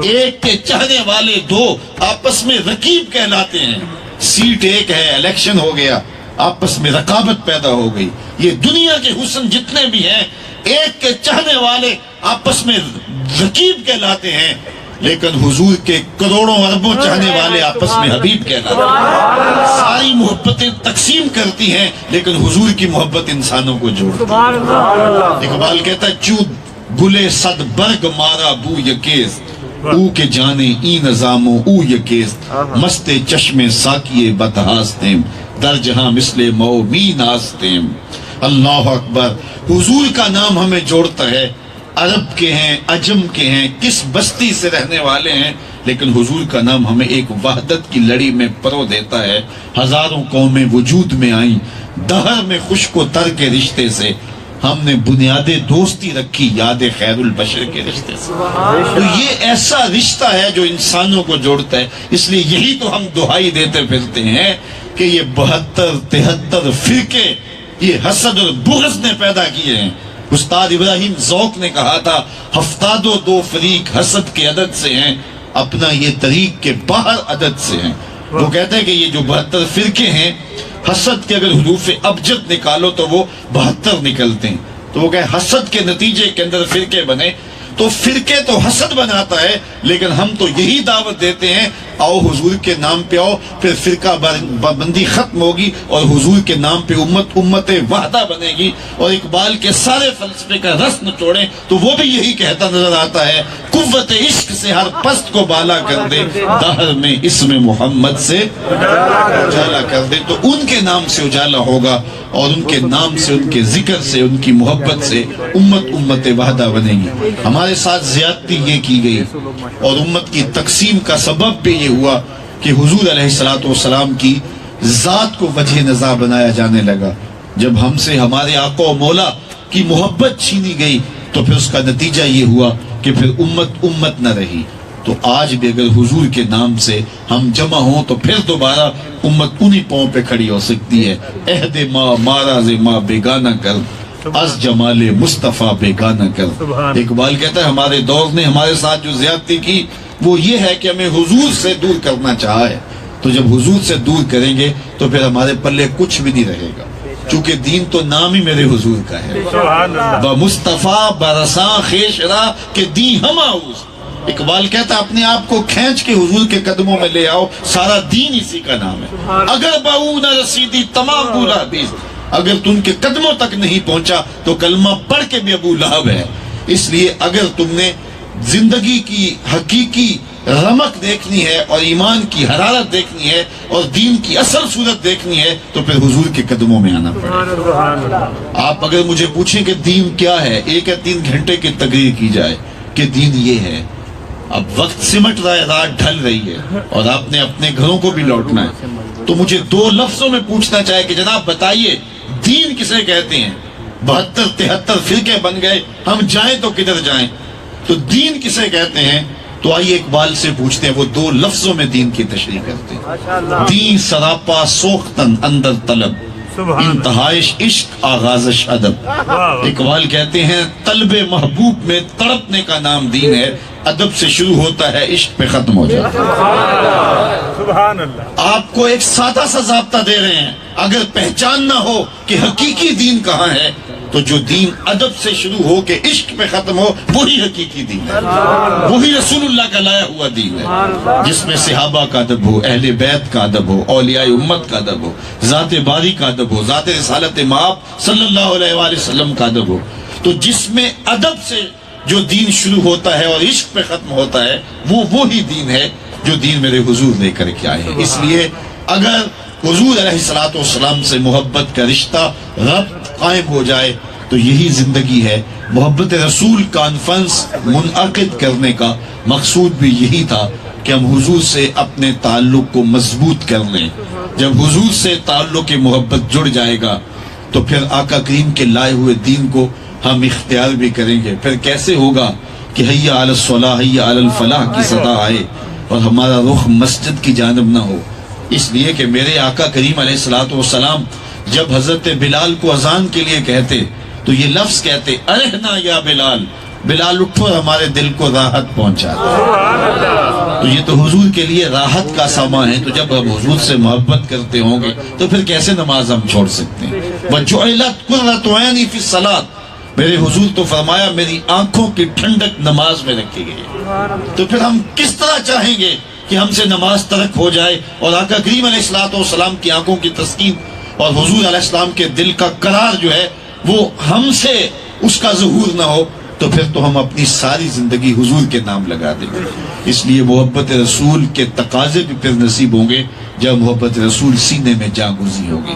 ایک کے چاہنے والے دو آپس میں رقیب کہلاتے ہیں، سیٹ ایک ہے، الیکشن ہو گیا، آپس میں رقابت پیدا ہو گئی۔ یہ دنیا کے حسن جتنے بھی ہیں ایک کے چاہنے والے آپس میں رقیب کہلاتے ہیں، لیکن حضور کے کروڑوں اربوں چاہنے والے آپس میں حبیب کہلاتے ہیں۔ ساری محبتیں تقسیم کرتی ہیں لیکن حضور کی محبت انسانوں کو جوڑتی ہے۔ اقبال کہتا ہے چود گلے صد برگ مارا بو یکیز، او کے جانے ای نظاموں او یکیز، مست چشم ساکیے بتہاستیم، در جہاں مثل مومی ناستیم۔ اللہ اکبر۔ حضور کا نام ہمیں جوڑتا ہے، عرب کے ہیں عجم کے ہیں کس بستی سے رہنے والے ہیں، لیکن حضور کا نام ہمیں ایک وحدت کی لڑی میں پرو دیتا ہے۔ ہزاروں قومیں وجود میں آئیں، دہر میں خشک و تر کے رشتے سے، ہم نے بنیاد دوستی رکھی یاد خیر البشر کے رشتے سے۔ تو یہ ایسا رشتہ ہے جو انسانوں کو جوڑتا ہے، اس لیے یہی تو ہم دہائی دیتے پھرتے ہیں کہ یہ 72 73 فرقے یہ حسد اور بغض نے پیدا کیے ہیں۔ استاد ابراہیم ذوق نے کہا تھا 72 فریق حسد کے عدد سے ہیں، اپنا یہ طریق کے باہر عدد سے ہیں۔ وہ کہتے ہیں کہ یہ جو 72 فرقے ہیں، حسد کے اگر حروف ابجد نکالو تو وہ 72 نکلتے ہیں۔ تو وہ کہ حسد کے نتیجے کے اندر فرقے بنے، تو فرقے تو حسد بناتا ہے، لیکن ہم تو یہی دعوت دیتے ہیں آؤ حضور کے نام پہ آؤ، پھر فرقہ بندی ختم ہوگی اور حضور کے نام پہ امت وحدہ بنے گی۔ اور اقبال کے سارے فلسفے کا رس نچوڑیں تو وہ بھی یہی کہتا نظر آتا ہے، قوت عشق سے ہر پست کو بالا کر دے، دہر میں اسم محمد سے اجالا کر دے۔ تو ان کے نام سے اجالا ہوگا، اور ان کے نام سے، ان کے ذکر سے، ان کی محبت سے امت وحدہ بنے گی۔ ہمارے ساتھ زیادتی یہ کی گئی اور امت کی تقسیم کا سبب بھی یہ ہوا کہ حضور علیہ السلام کی ذات کو وجہ نظر بنایا جانے لگا۔ جب ہم سے ہمارے آقا و مولا کی محبت چھینی گئی تو پھر اس کا نتیجہ یہ ہوا کہ پھر امت نہ رہی۔ تو آج بھی اگر حضور کے نام سے ہم جمع ہوں تو پھر دوبارہ امت انہی پاؤں پہ کھڑی ہو سکتی ہے۔ عہد ماں ماراز ماں بیگانہ کر، از جمال مصطفیٰ بیگانہ کر۔ اقبال کہتا ہے ہمارے دور نے ہمارے ساتھ جو زیادتی کی وہ یہ ہے کہ ہمیں حضور سے دور کرنا چاہا ہے۔ تو جب حضور سے دور کریں گے تو پھر ہمارے پلے کچھ بھی نہیں رہے گا، چونکہ دین تو نام ہی میرے حضور کا ہے۔ بمصطفیٰ برساں خیشرا کہ دین ہماؤز۔ اقبال کہتا اپنے آپ کو کھینچ کے حضور کے قدموں میں لے آؤ، سارا دین اسی کا نام ہے۔ اگر بہو نہ رسیدی تمام بولا حدیث، اگر تم کے قدموں تک نہیں پہنچا تو کلمہ پڑھ کے بھی ابو لہب ہے۔ اس لیے اگر تم نے زندگی کی حقیقی رمق دیکھنی ہے اور ایمان کی حرارت دیکھنی ہے اور دین کی اصل صورت دیکھنی ہے تو پھر حضور کے قدموں میں آنا پڑے گا۔ آپ اگر مجھے پوچھیں کہ دین کیا ہے، 1 یا 3 گھنٹے کی تقریر کی جائے کہ دین یہ ہے۔ اب وقت سمٹ رہا ہے، رات ڈھل رہی ہے اور آپ نے اپنے گھروں کو بھی لوٹنا ہے، تو مجھے 2 لفظوں میں پوچھنا چاہے کہ جناب بتائیے دین کسے کہتے ہیں؟ 72 73 فرقے بن گئے، ہم جائیں تو کدھر جائیں؟ تو دین کسے کہتے ہیں؟ تو آئیے اقبال سے پوچھتے ہیں، وہ 2 لفظوں میں دین کی تشریح کرتے ہیں۔ دین سراپا سوختن اندر طلب، انتہائش عشق آغازش ادب۔ اقبال کہتے ہیں طلب محبوب میں تڑپنے کا نام دین ہے، ادب سے شروع ہوتا ہے، عشق پہ ختم ہو جاتا ہے۔ آپ کو ایک سادہ سا ضابطہ دے رہے ہیں، اگر پہچان نہ ہو کہ حقیقی دین کہاں ہے تو جو دین ادب سے شروع ہو کے عشق پہ ختم ہو وہی حقیقی دین ہے، وہی رسول اللہ کا لایا ہوا دین ہے، جس میں صحابہ کا ادب ہو، اہل بیت کا ادب ہو، اولیاء امت کا ادب ہو، ذات باری کا ادب ہو، ذات رسالت مآب صلی اللہ علیہ وآلہ وسلم کا ادب ہو۔ تو جس میں ادب سے جو دین شروع ہوتا ہے اور عشق پہ ختم ہوتا ہے وہ وہی دین ہے جو دین میرے حضور لے کر کے آئے ہیں۔ اس لیے اگر حضور علیہ السلام سے محبت کا رشتہ ربط قائم ہو جائے تو یہی زندگی ہے۔ محبت رسول کانفرنس منعقد کرنے کا مقصود بھی یہی تھا کہ ہم حضور سے اپنے تعلق کو مضبوط کر لیں۔ جب حضور سے تعلق کی محبت جڑ جائے گا تو پھر آقا کریم کے لائے ہوئے دین کو ہم اختیار بھی کریں گے۔ پھر کیسے ہوگا کہ حی علی الصلاح حی علی الفلاح کی صدا آئے اور ہمارا رخ مسجد کی جانب نہ ہو؟ اس لیے کہ میرے آقا کریم علیہ السلام جب حضرت بلال کو اذان کے لیے کہتے تو یہ لفظ کہتے، ارہنا یا بلال، بلال اٹھو ہمارے دل کو راحت پہنچا دے۔ تو یہ تو حضور کے لیے راحت کا سامان ہے۔ تو جب ہم حضور سے محبت کرتے ہوں گے تو پھر کیسے نماز ہم چھوڑ سکتے ہیں؟ وَجُعِلَتْ قُرَّةُ عَيْنِي فِي الصَّلَاةِ، میرے حضور تو فرمایا میری آنکھوں کی ٹھنڈک نماز میں رکھی گئی ہے۔ تو پھر ہم کس طرح چاہیں گے کہ ہم سے نماز ترک ہو جائے اور آقا کریم علیہ السلام کی آنکھوں کی تسکین اور حضور علیہ السلام کے دل کا قرار جو ہے وہ ہم سے اس کا ظہور نہ ہو؟ تو پھر تو ہم اپنی ساری زندگی حضور کے نام لگا دیں گے۔ اس لیے محبت رسول کے تقاضے بھی پھر نصیب ہوں گے جب محبت رسول سینے میں جا گزی ہوگی۔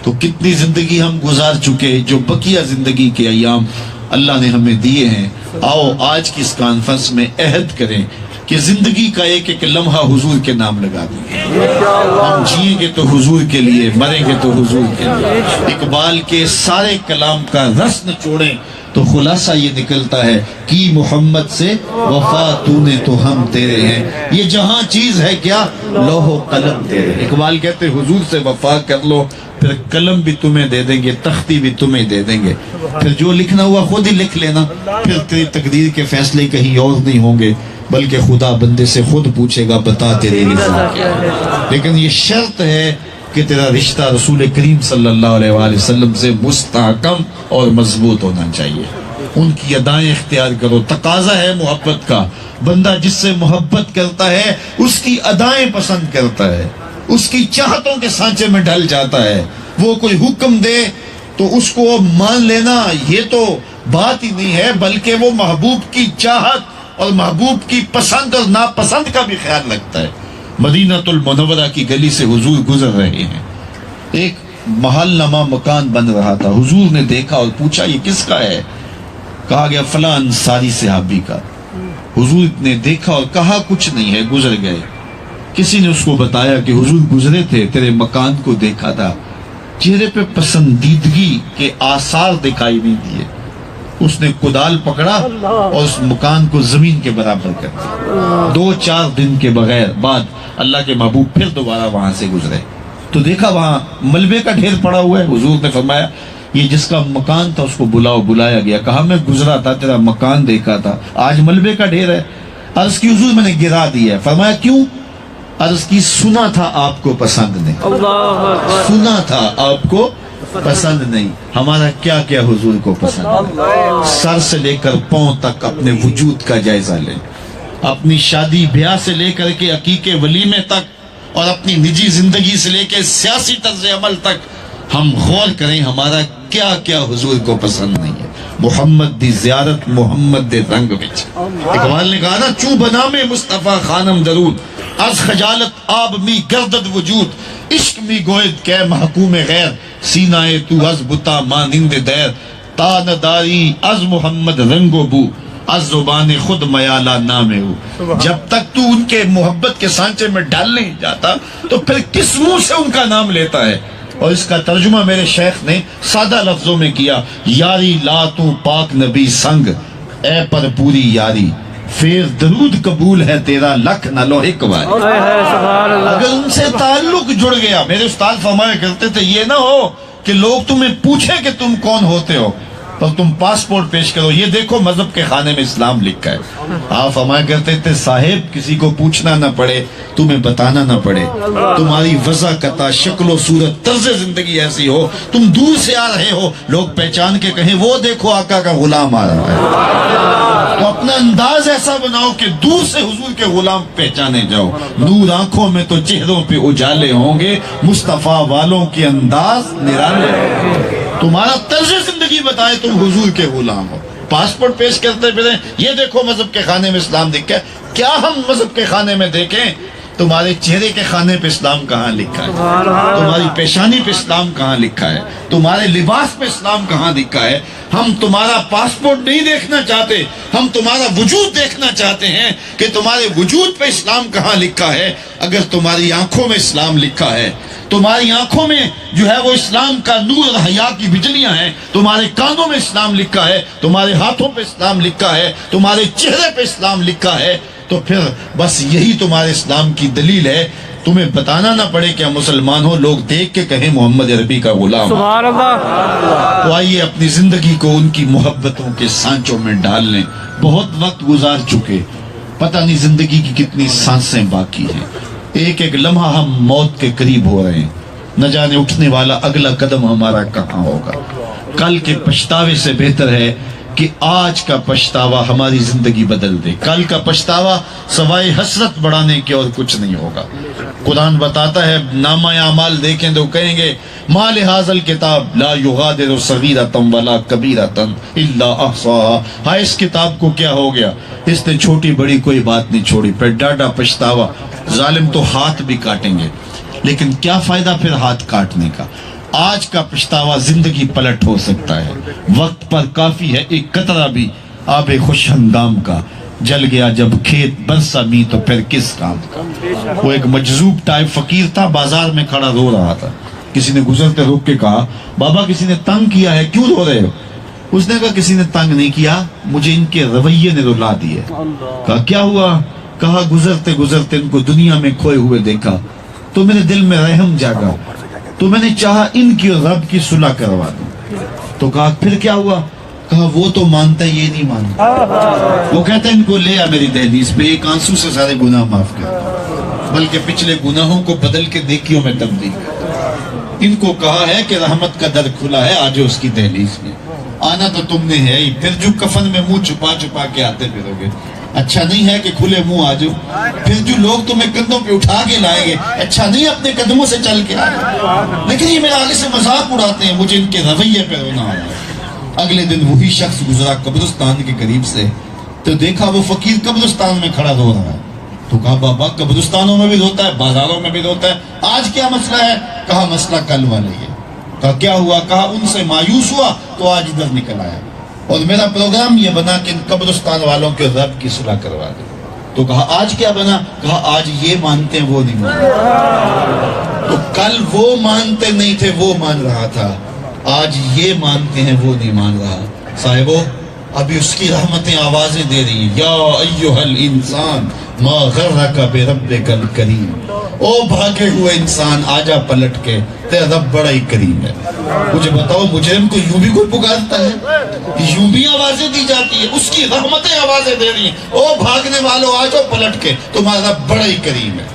تو کتنی زندگی ہم گزار چکے، جو بقیہ زندگی کے ایام اللہ نے ہمیں دیے ہیں. آؤ آج کی اس کانفرنس میں عہد کریں کہ زندگی کا ایک ایک لمحہ حضور کے نام لگا دیں گے. ہم جئیں گے تو حضور کے لیے، مریں گے تو حضور کے لیے. اقبال کے سارے کلام کا رس نچوڑیں تو خلاصہ یہ نکلتا ہے کہ محمد سے وفا تو نے تو ہم تیرے ہیں. یہ جہاں چیز ہے کیا، لوح و قلم تیرے. اقبال کہتے حضور سے وفا کر لو، پھر قلم بھی تمہیں دے دیں گے، تختی بھی تمہیں دے دیں گے. پھر جو لکھنا ہوا خود ہی لکھ لینا. پھر تیری تقدیر کے فیصلے کہیں اور نہیں ہوں گے، بلکہ خدا بندے سے خود پوچھے گا بتا تیری رضا کیا ہے. لیکن یہ شرط ہے کہ تیرا رشتہ رسول کریم صلی اللہ علیہ وآلہ وسلم سے مستحکم اور مضبوط ہونا چاہیے. ان کی ادائیں اختیار کرو. تقاضا ہے محبت کا. بندہ جس سے محبت کرتا ہے اس کی ادائیں پسند کرتا ہے، اس کی چاہتوں کے سانچے میں ڈھل جاتا ہے. وہ کوئی حکم دے تو اس کو مان لینا یہ تو بات ہی نہیں ہے، بلکہ وہ محبوب کی چاہت اور محبوب کی پسند اور ناپسند کا بھی خیال رکھتا ہے. مدینہ المنورہ کی گلی سے حضور گزر رہے ہیں. ایک محل نما مکان بن رہا تھا. حضور نے دیکھا اور پوچھا یہ کس کا ہے؟ کہا گیا فلاں انصاری صحابی کا. حضور نے دیکھا اور کہا کچھ نہیں ہے، گزر گئے. کسی نے اس کو بتایا کہ حضور گزرے تھے، تیرے مکان کو دیکھا تھا، چہرے پہ پسندیدگی کے آثار دکھائی نہیں دیے. اس نے کدال پکڑا اور اس مکان کو زمین کے برابر کر دیا. 2-4 دن کے بغیر بعد اللہ کے محبوب پھر دوبارہ وہاں سے گزرے تو دیکھا وہاں ملبے کا ڈھیر پڑا ہوا ہے. حضور نے فرمایا یہ جس کا مکان تھا اس کو بلاؤ. بلایا گیا. کہا میں گزرا تھا، تیرا مکان دیکھا تھا، آج ملبے کا ڈھیر ہے. عرض کی حضور میں نے گرا دیا ہے. فرمایا کیوں؟ عرض کی سنا تھا آپ کو پسند نہیں. سنا تھا آپ کو پسند نہیں. ہمارا کیا کیا حضور کو پسند ہے. سر سے لے کر پاؤں تک اپنے وجود کا جائزہ لیں. اپنی شادی بیاہ سے لے کر کے عقیقے ولیمے تک اور اپنی نجی زندگی سے لے کے سیاسی طرز عمل تک ہم غور کریں ہمارا کیا کیا حضور کو پسند نہیں ہے. محمد دی زیارت محمد دے رنگ وچ. اقبال نے کہا نا چوں بنام مصطفیٰ خانم درود، از خجالت آب می گردد وجود، عشق می گوید کہ محکوم غیر، سینہ تو از بتا مانند دیر، تا نداری از محمد رنگ و بو، از زبان خود میالہ نام ہو. جب تک تو ان کے محبت کے سانچے میں ڈال نہیں جاتا تو پھر کس منہ سے ان کا نام لیتا ہے. اور اس کا ترجمہ میرے شیخ نے سادہ لفظوں میں کیا، یاری لا تو پاک نبی سنگ، اے پر پوری یاری، پھر درود قبول ہے تیرا لکھ نہ لو ایک بار. اگر ان سے تعلق جڑ گیا، میرے استاد فرمایا کرتے تھے یہ نہ ہو کہ لوگ تمہیں پوچھیں کہ تم کون ہوتے ہو پر تم پاسپورٹ پیش کرو یہ دیکھو مذہب کے خانے میں اسلام لکھا ہے. آپ فرمایا کرتے تھے صاحب کسی کو پوچھنا نہ پڑے، تمہیں بتانا نہ پڑے، تمہاری وضاحت، شکل و صورت، طرز زندگی ایسی ہو، تم دور سے آ رہے ہو لوگ پہچان کے کہیں وہ دیکھو آقا کا غلام آ رہا ہے. تو اپنا انداز ایسا بناؤ کہ دور سے حضور کے غلام پہچانے جاؤ. نور آنکھوں میں تو چہروں پہ اجالے ہوں گے، مصطفیٰ والوں کے انداز نرالے. تمہارا طرز زندگی بتائے تم حضور کے غلام ہو. پاسپورٹ پیش کرتے پھریں یہ دیکھو مذہب کے خانے میں اسلام لکھا ہے. کیا ہم مذہب کے خانے میں دیکھیں تمہارے چہرے کے خانے پہ اسلام کہاں لکھا ہے، تمہاری پیشانی پہ اسلام کہاں لکھا ہے، تمہارے لباس پہ اسلام کہاں لکھا ہے. ہم تمہارا پاسپورٹ نہیں دیکھنا چاہتے، ہم تمہارا وجود دیکھنا چاہتے ہیں کہ تمہارے وجود پہ اسلام کہاں لکھا ہے. اگر تمہاری آنکھوں میں اسلام لکھا ہے، تمہاری آنکھوں میں جو ہے وہ اسلام کا نور اور حیا کی بجلیاں ہیں، تمہارے کانوں میں اسلام لکھا ہے، تمہارے ہاتھوں پہ اسلام لکھا ہے، تمہارے چہرے پہ اسلام لکھا ہے، تو پھر بس یہی تمہارے اسلام کی دلیل ہے. تمہیں بتانا نہ پڑے کہ ہم مسلمان ہو، لوگ دیکھ کے کہیں محمد عربی کا غلام. سبحان اللہ. تو آئیے اپنی زندگی کو ان کی محبتوں کے سانچوں میں ڈال لیں. بہت وقت گزار چکے، پتہ نہیں زندگی کی کتنی سانسیں باقی ہیں. ایک ایک لمحہ ہم موت کے قریب ہو رہے ہیں. نہ جانے اٹھنے والا اگلا قدم ہمارا کہاں ہوگا. کل کے پچھتاوے سے بہتر ہے کہ آج کا پچھتاوا ہماری زندگی بدل دے. کل کا پچھتاوا سوائے حسرت بڑھانے کے اور کچھ نہیں ہوگا. قرآن بتاتا ہے نامہ اعمال دیکھیں تو کہیں گے ما لہذا الکتاب لا یغادر صغیرۃ ولا کبیرۃ الا احصاها. ہاں اس کتاب کو کیا ہو گیا، اس نے چھوٹی بڑی کوئی بات نہیں چھوڑی. پھر ڈاڈا پچھتاوا. ظالم تو ہاتھ بھی کاٹیں گے لیکن کیا فائدہ پھر ہاتھ کاٹنے کا. آج کا پچھتاوا زندگی پلٹ ہو سکتا ہے. وقت پر کافی ہے ایک قطرہ بھی آب خوش ہنگام کا. جل گیا جب کھیت برسا می تو پھر کس کام کا. وہ ایک مجذوب ٹائپ فقیر تھا, بازار میں کھڑا رو رہا تھا. کسی نے گزرتے روک کے کہا, بابا کسی نے تنگ کیا ہے, کیوں رو رہے ہو؟ اس نے کہا کسی نے تنگ نہیں کیا, مجھے ان کے رویے نے رلا دیے. کہا کیا ہوا؟ کہا گزرتے گزرتے ان کو دنیا میں کھوئے ہوئے دیکھا تو میرے دل میں رحم جاگا, تو میں نے چاہا ان کی اور رب کی صلح کروا دوں. تو کہا پھر کیا ہوا؟ کہا وہ تو مانتا ہے, یہ نہیں مانتا. وہ کہتا ہے ان کو لے آ میری دہلیز پہ, ایک آنسو سے سارے گناہ معاف کر, بلکہ پچھلے گناہوں کو بدل کے نیکیوں میں تبدیل کر. ان کو کہا ہے کہ رحمت کا در کھلا ہے, آجو اس کی دہلیز میں. آنا تو تم نے ہے ہی, پھر جو کفن میں منہ چھپا چھپا کے آتے پھرو گے. اچھا نہیں ہے کہ کھلے منہ آجو, پھر جو لوگ تمہیں کندھوں پہ اٹھا کے لائیں گے, اچھا نہیں اپنے قدموں سے چل کے آئے. لیکن یہ میرے آگے سے مذاق اڑاتے ہیں, مجھے ان کے رویے پہ رونا آیا. اگلے دن وہی شخص گزرا قبرستان کے قریب سے, تو دیکھا وہ فقیر قبرستان میں کھڑا رو رہا ہے. تو کہا بابا قبرستانوں میں بھی روتا ہے, بازاروں میں بھی روتا ہے, آج کیا مسئلہ ہے؟ کہا مسئلہ کل والے ہے. کہا کیا ہوا؟ کہا ان سے مایوس ہوا تو آج ادھر نکل آیا, اور میرا پروگرام یہ بنا کہ ان قبرستان والوں کے رب کی صلح کروا دے. تو کہا آج کیا بنا؟ کہا آج یہ مانتے ہیں وہ نہیں مانتے. تو کل وہ مانتے نہیں تھے وہ مان رہا تھا, آج یہ مانتے ہیں وہ نہیں مان رہا. صاحبو ابھی اس کی رحمتیں آوازیں دے رہی ہیں, یا ایھا الانسان ما غرک بربک الکریم. او بھاگے ہوئے انسان آجا پلٹ کے, تیرا رب بڑا ہی کریم ہے. مجھے بتاؤ مجرم کو یوں بھی کوئی پکارتا ہے؟ یوں بھی آوازیں دی جاتی ہے, اس کی رحمتیں آوازیں دے رہی ہیں, او بھاگنے والوں آجو پلٹ کے, تمہارا رب بڑا ہی کریم ہے.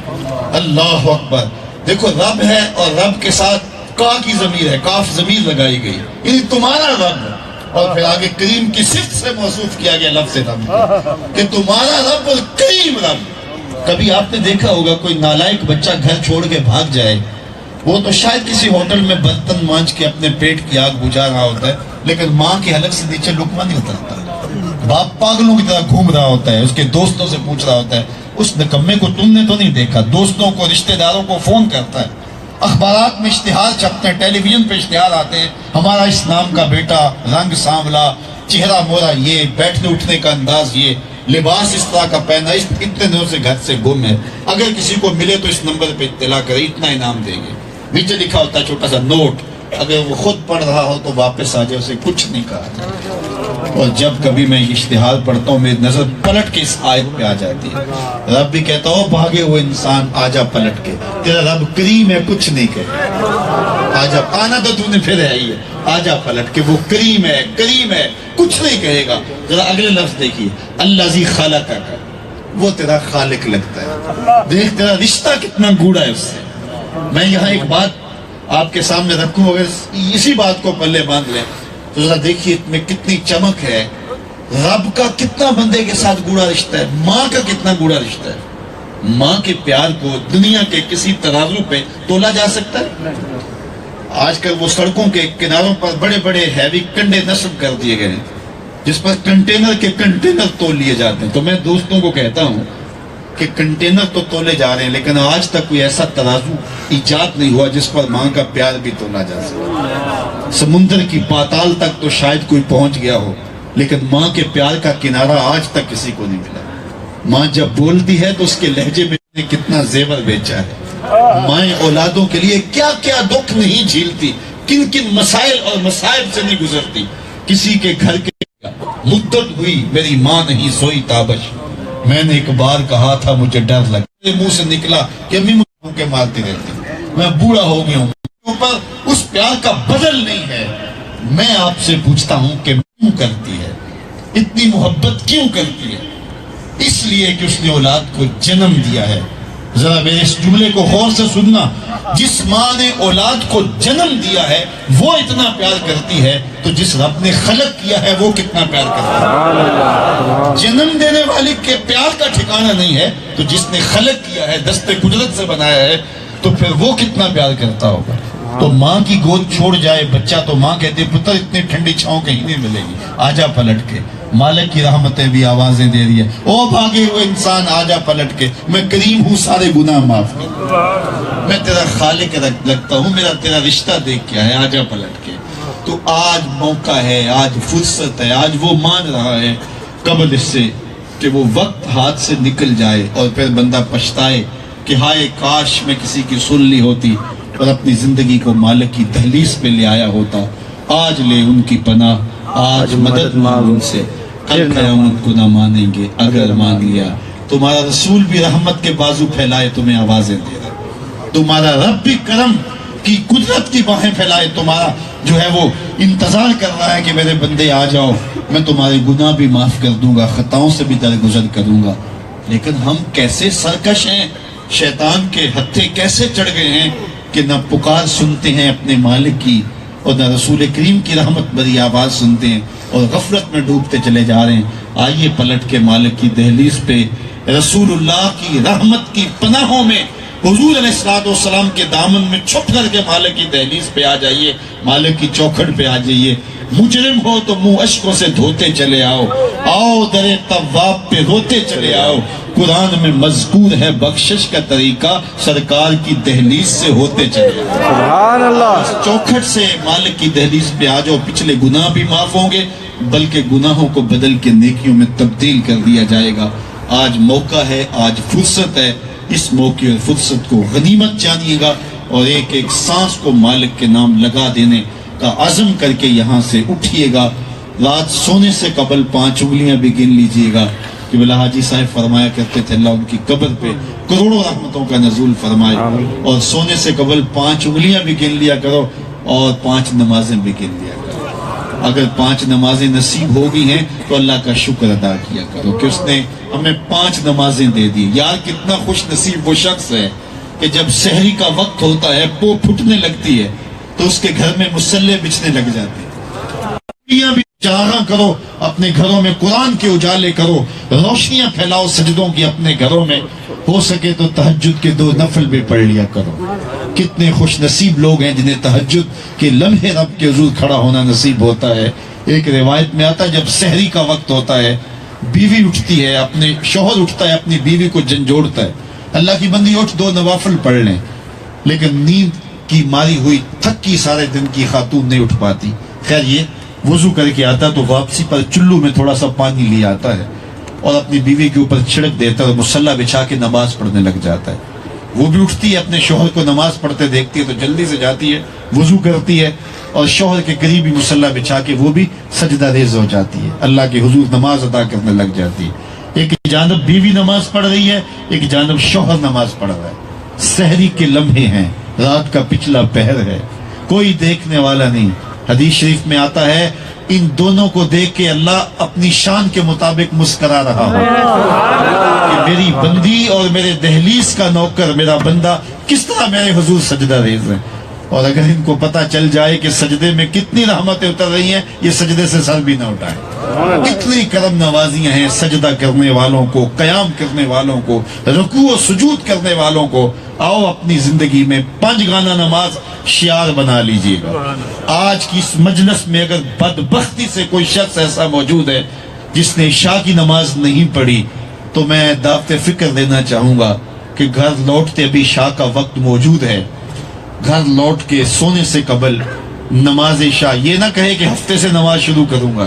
اللہ اکبر. دیکھو رب ہے اور رب کے ساتھ کا کی ضمیر ہے, کاف ضمیر لگائی گئی, یعنی تمہارا رب ہے. اور پھر آگے کریم کی صفت سے موصوف کیا گیا لفظ رب کہ تمہارا رب اور کریم رب. کبھی آپ نے دیکھا ہوگا کوئی نالائق بچہ گھر چھوڑ کے بھاگ جائے, وہ تو شاید کسی ہوٹل میں برتن مانج کے اپنے پیٹ کی آگ بجھا رہا ہوتا ہے, لیکن ماں کے حلق سے نیچے لقمہ نہیں اترتا. باپ پاگلوں کی طرح گھوم رہا ہوتا ہے, اس کے دوستوں سے پوچھ رہا ہوتا ہے, اس نکمے کو تم نے تو نہیں دیکھا. دوستوں کو رشتہ داروں کو فون کرتا ہے, اخبارات میں اشتہار چھپتے ہیں, ٹیلی ویژن پہ اشتہار آتے ہیں, ہمارا اس نام کا بیٹا, رنگ سانولا, چہرہ مورا یہ, بیٹھنے اٹھنے کا انداز یہ, لباس اس طرح کا پہنا, اس اتنے دنوں سے گھر سے گم ہے, اگر کسی کو ملے تو اس نمبر پہ اطلاع کرے, اتنا انعام دیں گے. نیچے لکھا ہوتا ہے چھوٹا سا نوٹ, اگر وہ خود پڑھ رہا ہو تو واپس آ جائے, اسے کچھ نہیں کہا جائے. اور جب کبھی میں اشتہار پڑھتا ہوں میری نظر پلٹ کے اس آیت پہ آ جاتی ہے. رب بھی کہتا ہو بھاگے ہوئے انسان آجا پلٹ کے, تیرا رب کریم ہے کچھ نہیں کہے. آجا, آنا تو تو نے پھر ہے ہی ہے, آجا پلٹ کے, وہ کریم ہے کچھ نہیں کہے گا. ذرا اگلے لفظ دیکھیے, الذی خلقک, وہ تیرا خالق لگتا ہے. دیکھ تیرا رشتہ کتنا گوڑا ہے اس سے. میں یہاں ایک بات آپ کے سامنے رکھوں, اگر اسی بات کو پلے باندھ لیں تو ذرا دیکھیے میں کتنی چمک ہے. رب کا کتنا بندے کے ساتھ گوڑا رشتہ ہے, ماں کا کتنا گوڑا رشتہ ہے. ماں کے پیار کو دنیا کے کسی ترازو پہ تولا جا سکتا ہے؟ آج کل وہ سڑکوں کے کناروں پر بڑے بڑے ہیوی کنڈے نصب کر دیے گئے ہیں, جس پر کنٹینر کے کنٹینر تول لیے جاتے ہیں. تو میں دوستوں کو کہتا ہوں کہ کنٹینر تو تولے جا رہے ہیں, لیکن آج تک کوئی ایسا ترازو ایجاد نہیں ہوا جس پر ماں کا پیار بھی تولا جا سکے. سمندر کی پاتال تک تو شاید کوئی پہنچ گیا ہو, لیکن ماں کے پیار کا کنارہ آج تک کسی کو نہیں ملا. ماں جب بولتی ہے تو اس کے لہجے میں کتنا زیور بیچا ہے. مائیں اولادوں کے لیے کیا کیا دکھ نہیں جھیلتی, کن کن مسائل اور مصائب سے نہیں گزرتی. کسی کے گھر کے مدت ہوئی میری ماں نہیں سوئی تابش, میں نے ایک بار کہا تھا مجھے ڈر لگا, میرے منہ سے نکلا کہ امی مجھے کے مارتی رہتی, میں بوڑھا ہو گیا ہوں, اوپر اس پیار کا بدل نہیں ہے. میں آپ سے پوچھتا ہوں کہ کیوں کرتی ہے, اتنی محبت کیوں کرتی ہے؟ اس لیے کہ اس نے اولاد کو جنم دیا ہے. ذرا میرے اس جملے کو غور سے سننا, جس ماں نے اولاد کو جنم دیا ہے وہ اتنا پیار کرتی ہے, تو جس رب نے خلق کیا ہے وہ کتنا پیار کرتا ہے. جنم دینے والے کے پیار کا ٹھکانہ نہیں ہے, تو جس نے خلق کیا ہے, دست قدرت سے بنایا ہے, تو پھر وہ کتنا پیار کرتا ہوگا. تو ماں کی گود چھوڑ جائے بچہ تو ماں کہتی ہے پتر اتنی ٹھنڈی چھاؤں کہیں نہیں ملے گی, آجا پلٹ کے. مالک کی رحمتیں بھی آوازیں دے رہی ہے، او بھاگے ہوئے انسان آجا پلٹ کے، میں کریم ہوں، سارے گناہ معاف کر، میں تیرا خالق لگتا ہوں، میرا تیرا رشتہ دیکھ کیا ہے، آجا پلٹ کے۔ تو آج موقع ہے، آج فرصت ہے، آج وہ مان رہا ہے قبل اس سے کہ وہ وقت ہاتھ سے نکل جائے اور پھر بندہ پچھتائے کہ ہائے کاش میں کسی کی سن لی ہوتی اور اپنی زندگی کو مالک کی دہلیز پہ لے آیا ہوتا۔ آج لے ان کی پناہ، آج مدد مانگ ان سے، کل قیامت کو نہ مانیں گے اگر مان لیا۔ تمہارا رسول بھی رحمت کے بازو پھیلائے تمہیں آوازیں دے رہا، تمہارا رب بھی کرم کی قدرت کی باہیں پھیلائے، تمہارا جو ہے وہ انتظار کر رہا ہے کہ میرے بندے آ جاؤ، میں تمہارے گناہ بھی معاف کر دوں گا، خطاؤں سے بھی درگزر کروں گا۔ لیکن ہم کیسے سرکش ہیں، شیطان کے ہتھے کیسے چڑھ گئے ہیں کہ نہ پکار سنتے ہیں اپنے مالک کی اور نہ رسول کریم کی رحمت بھری آواز سنتے ہیں اور غفلت میں ڈوبتے چلے جا رہے ہیں۔ آئیے پلٹ کے مالک کی دہلیز پہ، رسول اللہ کی رحمت کی پناہوں میں، حضور علیہ السلام کے دامن میں چھپ کر کے مالک کی دہلیز پہ آ جائیے، مالک کی چوکھٹ پہ آ جائیے۔ مجرم ہو تو منہ اشکوں سے دھوتے چلے آؤ، آؤ در تواب پہ روتے چلے آؤ۔ قرآن میں مذکور ہے بخشش کا طریقہ، سرکار کی دہلیز سے ہوتے چلے آؤ۔ سبحان اللہ۔ چوکھٹ سے مالک کی دہلیز پہ آ جاؤ، پچھلے گناہ بھی معاف ہوں گے بلکہ گناہوں کو بدل کے نیکیوں میں تبدیل کر دیا جائے گا۔ آج موقع ہے، آج فرصت ہے، اس موقع اور فرصت کو غنیمت جانیے گا اور ایک ایک سانس کو مالک کے نام لگا دینے کا عزم کر کے یہاں سے اٹھیے گا۔ رات سونے سے قبل 5 انگلیاں بھی گن لیجئے گا کہ بلا حاجی صاحب فرمایا کرتے تھے اللہ ان کی قبر پہ کروڑوں رحمتوں کا نزول فرمائے، اور سونے سے قبل 5 انگلیاں بھی گن لیا کرو اور 5 نمازیں بھی گن لیا کرو۔ اگر 5 نمازیں نصیب ہو گئی ہیں تو اللہ کا شکر ادا کیا کرو کہ اس نے ہمیں 5 نمازیں دے دی۔ یار کتنا خوش نصیب وہ شخص ہے کہ جب سحری کا وقت ہوتا ہے، پو پھٹنے لگتی ہے تو اس کے گھر میں مسلح بچھنے لگ جاتے ہیں۔ بھی جاگا کرو، اپنے گھروں میں قرآن کے اجالے کرو، روشنیاں پھیلاؤ سجدوں کی اپنے گھروں میں، ہو سکے تو تہجد کے 2 نفل بھی پڑھ لیا کرو۔ کتنے خوش نصیب لوگ ہیں جنہیں تہجد کے لمحے رب کے حضور کھڑا ہونا نصیب ہوتا ہے۔ ایک روایت میں آتا ہے جب سحری کا وقت ہوتا ہے، بیوی اٹھتی ہے، اپنے شوہر اٹھتا ہے، اپنی بیوی کو جھنجھوڑتا ہے، اللہ کی بندی اٹھ 2 نوافل پڑھ لیں، لیکن نیند کی ماری ہوئی تھکی سارے دن کی خاتون نہیں اٹھ پاتی۔ خیر یہ وضو کر کے آتا تو واپسی پر چلو میں تھوڑا سا پانی لے آتا ہے اور اپنی بیوی کے اوپر چھڑک دیتا ہے اور مصلی بچھا کے نماز پڑھنے لگ جاتا ہے۔ وہ بھی اٹھتی ہے، اپنے شوہر کو نماز پڑھتے دیکھتی ہے تو جلدی سے جاتی ہے، وضو کرتی ہے اور شوہر کے قریب ہی مصلی بچھا کے وہ بھی سجدہ ریز ہو جاتی ہے، اللہ کے حضور نماز ادا کرنے لگ جاتی ہے۔ ایک جانب بیوی نماز پڑھ رہی ہے، ایک جانب شوہر نماز پڑھ رہا ہے۔ سحری کے لمحے ہیں، رات کا پچھلا پہر ہے، کوئی دیکھنے والا نہیں۔ حدیث شریف میں آتا ہے ان دونوں کو دیکھ کے اللہ اپنی شان کے مطابق مسکرا رہا ہو کہ میری بندی اور میرے دہلیز کا نوکر میرا بندہ کس طرح میرے حضور سجدہ ریز ہے۔ اور اگر ان کو پتہ چل جائے کہ سجدے میں کتنی رحمتیں اتر رہی ہیں، یہ سجدے سے سر بھی نہ اٹھائیں۔ اتنی کرم نوازیاں ہیں سجدہ کرنے والوں کو، قیام کرنے والوں کو، رکوع و سجود کرنے والوں کو۔ آؤ اپنی زندگی میں 5 گانا نماز شعار بنا لیجئے گا۔ آج کی اس مجلس میں اگر بدبختی سے کوئی شخص ایسا موجود ہے جس نے عشاء کی نماز نہیں پڑھی تو میں دعوت فکر دینا چاہوں گا کہ گھر لوٹتے ابھی عشاء کا وقت موجود ہے، گھر لوٹ کے سونے سے قبل نماز عشاء، یہ نہ کہے کہ ہفتے سے نماز شروع کروں گا،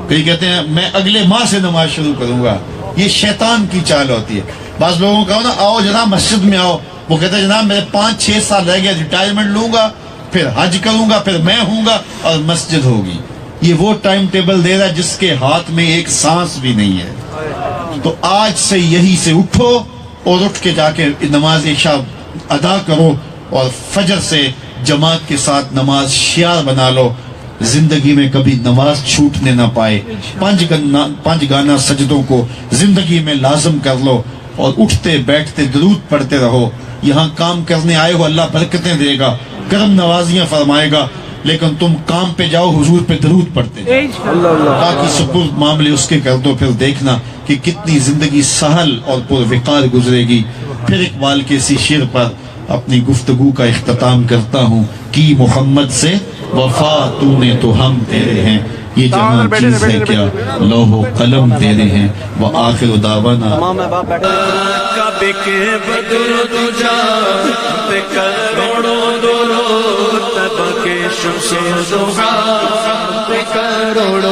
کئی کہتے ہیں میں اگلے ماہ سے نماز شروع کروں گا، یہ شیطان کی چال ہوتی ہے۔ بعض لوگوں کا نا آؤ جناب مسجد میں آؤ، وہ کہتے ہیں جناب میرے 5-6 سال رہ گیا، ریٹائرمنٹ لوں گا، پھر حج کروں گا، پھر میں ہوں گا اور مسجد ہوگی۔ یہ وہ ٹائم ٹیبل دے رہا ہے جس کے ہاتھ میں ایک سانس بھی نہیں ہے۔ تو آج سے یہی سے اٹھو اور اٹھ کے جا کے نماز عشاء ادا کرو اور فجر سے جماعت کے ساتھ نماز شعار بنا لو، زندگی میں کبھی نماز چھوٹنے نہ پائے۔ 5 گانا سجدوں کو زندگی میں لازم کر لو اور اٹھتے بیٹھتے درود پڑھتے رہو۔ یہاں کام کرنے آئے ہو، اللہ برکتیں دے گا، کرم نوازیاں فرمائے گا، لیکن تم کام پہ جاؤ حضور پہ درود پڑھتے جاؤ تاکہ سپرد معاملے اس کے کر دو، پھر دیکھنا کہ کتنی زندگی سہل اور پروقار گزرے گی۔ پھر اقبال کے اسی شعر پر اپنی گفتگو کا اختتام کرتا ہوں، کی محمد سے وفا تو نے تو ہم تیرے ہیں، یہ جہاں چیز ہے کیا لوح و قلم تیرے ہیں وآخر دعوانا کعبے کے بدر تجا پہ کروڑوں درود تب کے شمس ضحا پہ کروڑوں